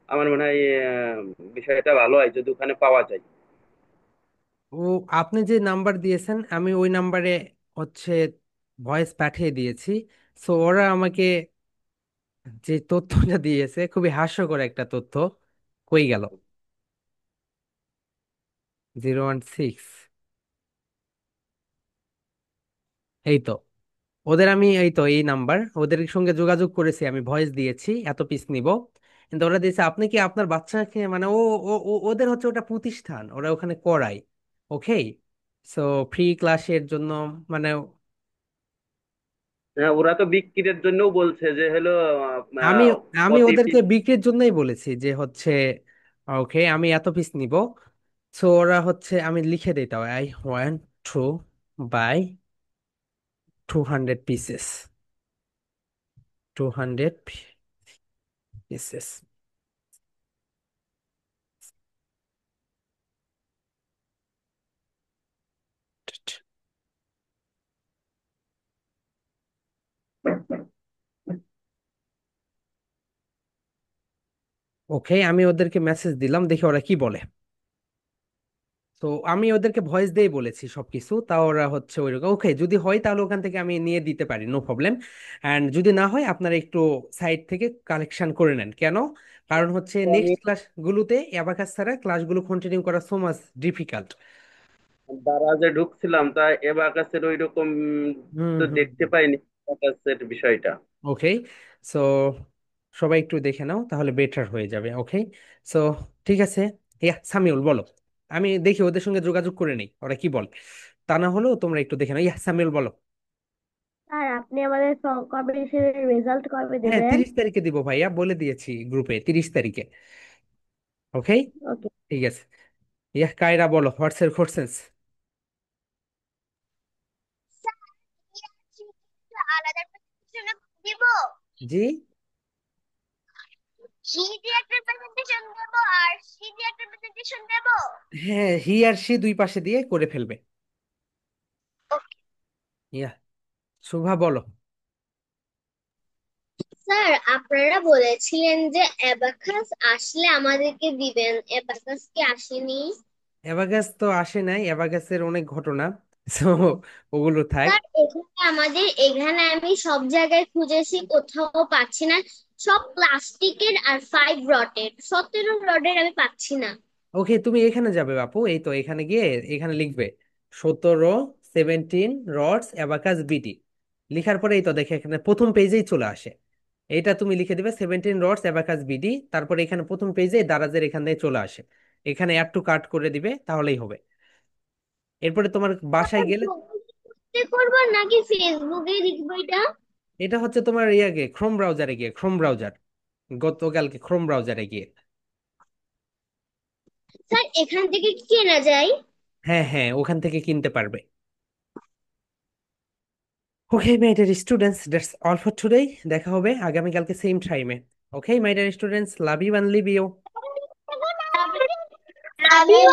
আমার মনে হয় বিষয়টা ভালো হয় যদি ওখানে পাওয়া যায়। ও, আপনি যে নাম্বার দিয়েছেন আমি ওই নাম্বারে হচ্ছে ভয়েস পাঠিয়ে দিয়েছি। সো ওরা আমাকে যে তথ্যটা দিয়েছে খুবই হাস্যকর একটা তথ্য। কই গেল? 016, এই তো ওদের, আমি এই তো এই নাম্বার, ওদের সঙ্গে যোগাযোগ করেছি, আমি ভয়েস দিয়েছি এত পিস নিব। কিন্তু ওরা দিয়েছে আপনি কি আপনার বাচ্চাকে, মানে ওদের হচ্ছে ওটা প্রতিষ্ঠান, ওরা ওখানে করায়। ওকে, সো ফ্রি ক্লাসের জন্য মানে হ্যাঁ, ওরা তো বিক্রির জন্যও বলছে যে হলো আমি আমি প্রতি ওদেরকে পিস। বিক্রির জন্যই বলেছি যে হচ্ছে ওকে আমি এত পিস নিব। সো ওরা হচ্ছে, আমি লিখে দিই, তাও I want to buy 200 pieces, 200 pieces. Okay, আমি ওদেরকে মেসেজ দিলাম, দেখি ওরা কি বলে। তো আমি ওদেরকে ভয়েস দিয়ে বলেছি সবকিছু, তাও ওরা হচ্ছে ওইরকম। ওকে, যদি হয় তাহলে ওখান থেকে আমি নিয়ে দিতে পারি, নো প্রবলেম। অ্যান্ড যদি না হয় আপনারা একটু সাইড থেকে কালেকশন করে নেন। কেন? কারণ হচ্ছে আমি নেক্সট ক্লাসগুলোতে অ্যাবাকাস ছাড়া ক্লাসগুলো কন্টিনিউ করা সো মাচ ডিফিকাল্ট। দ্বারা যে ঢুকছিলাম তা এবাকাসের ওই রকম হুম তো হুম। দেখতে পাইনি এবাকাসের বিষয়টা। ওকে, সো সবাই একটু দেখে নাও তাহলে বেটার হয়ে যাবে। ওকে, সো ঠিক আছে। ইয়া সামিউল বলো, আমি দেখি ওদের সঙ্গে যোগাযোগ করে নেই ওরা কি বলে। তা না হলেও তোমরা একটু দেখে নাও। ইয়া সামিউল বলো। স্যার, আপনি আমাদের কম্পিটিশনের রেজাল্ট কবে হ্যাঁ, দেবেন? 30 তারিখে দিব ভাইয়া, বলে দিয়েছি গ্রুপে 30 তারিখে। ওকে, ওকে। ঠিক আছে। ইয়া কায়রা বলো, হোয়াটস এর কোশ্চেনস? আলাদা প্রেজেন্টেশন দিব? জি। হি দিয়ে একটা প্রেজেন্টেশন দেব আর সি দিয়ে একটা প্রেজেন্টেশন দেব? হ্যাঁ, হি আর সি দুই পাশে দিয়ে করে ফেলবে। ইয়া শুভা বলো। স্যার, আপনারা বলেছিলেন যে অ্যাবাকাস আসলে আমাদেরকে দিবেন, অ্যাবাকাস কি আসেনি? অ্যাবাগাস তো আসে নাই, অ্যাবাগাসের অনেক ঘটনা। তো ওগুলো থাক। স্যার, এখানে আমি সব জায়গায় খুঁজেছি, কোথাও পাচ্ছি না। সব প্লাস্টিকের আর 5 রডের, 17 রডের আমি পাচ্ছি না। ওকে, তুমি এখানে যাবে বাপু, এই তো এখানে গিয়ে এখানে লিখবে 17 রডস অ্যাবাকাস বিডি। লিখার পরে এই তো দেখে এখানে প্রথম পেজেই চলে আসে। এটা তুমি লিখে দিবে 17 রডস অ্যাবাকাস বিডি, তারপরে এখানে প্রথম পেজে দারাজের এখান থেকে চলে আসে। এখানে অ্যাড টু কার্ট করে দিবে, তাহলেই হবে। এরপরে তোমার বাসায় গেলে, করবো নাকি ফেসবুকে লিখবো এটা? এটা হচ্ছে তোমার ইয়াকে ক্রোম ব্রাউজারে গিয়ে, ক্রোম ব্রাউজার, গতকালকে ক্রোম ব্রাউজারে গিয়ে। স্যার এখান থেকে কি কেনা যায়? হ্যাঁ হ্যাঁ, ওখান থেকে কিনতে পারবে। Okay my dear students, that's all for today. দেখা হবে আগামীকালকে সেম টাইমে। Okay my dear students, love you and leave you. Love you.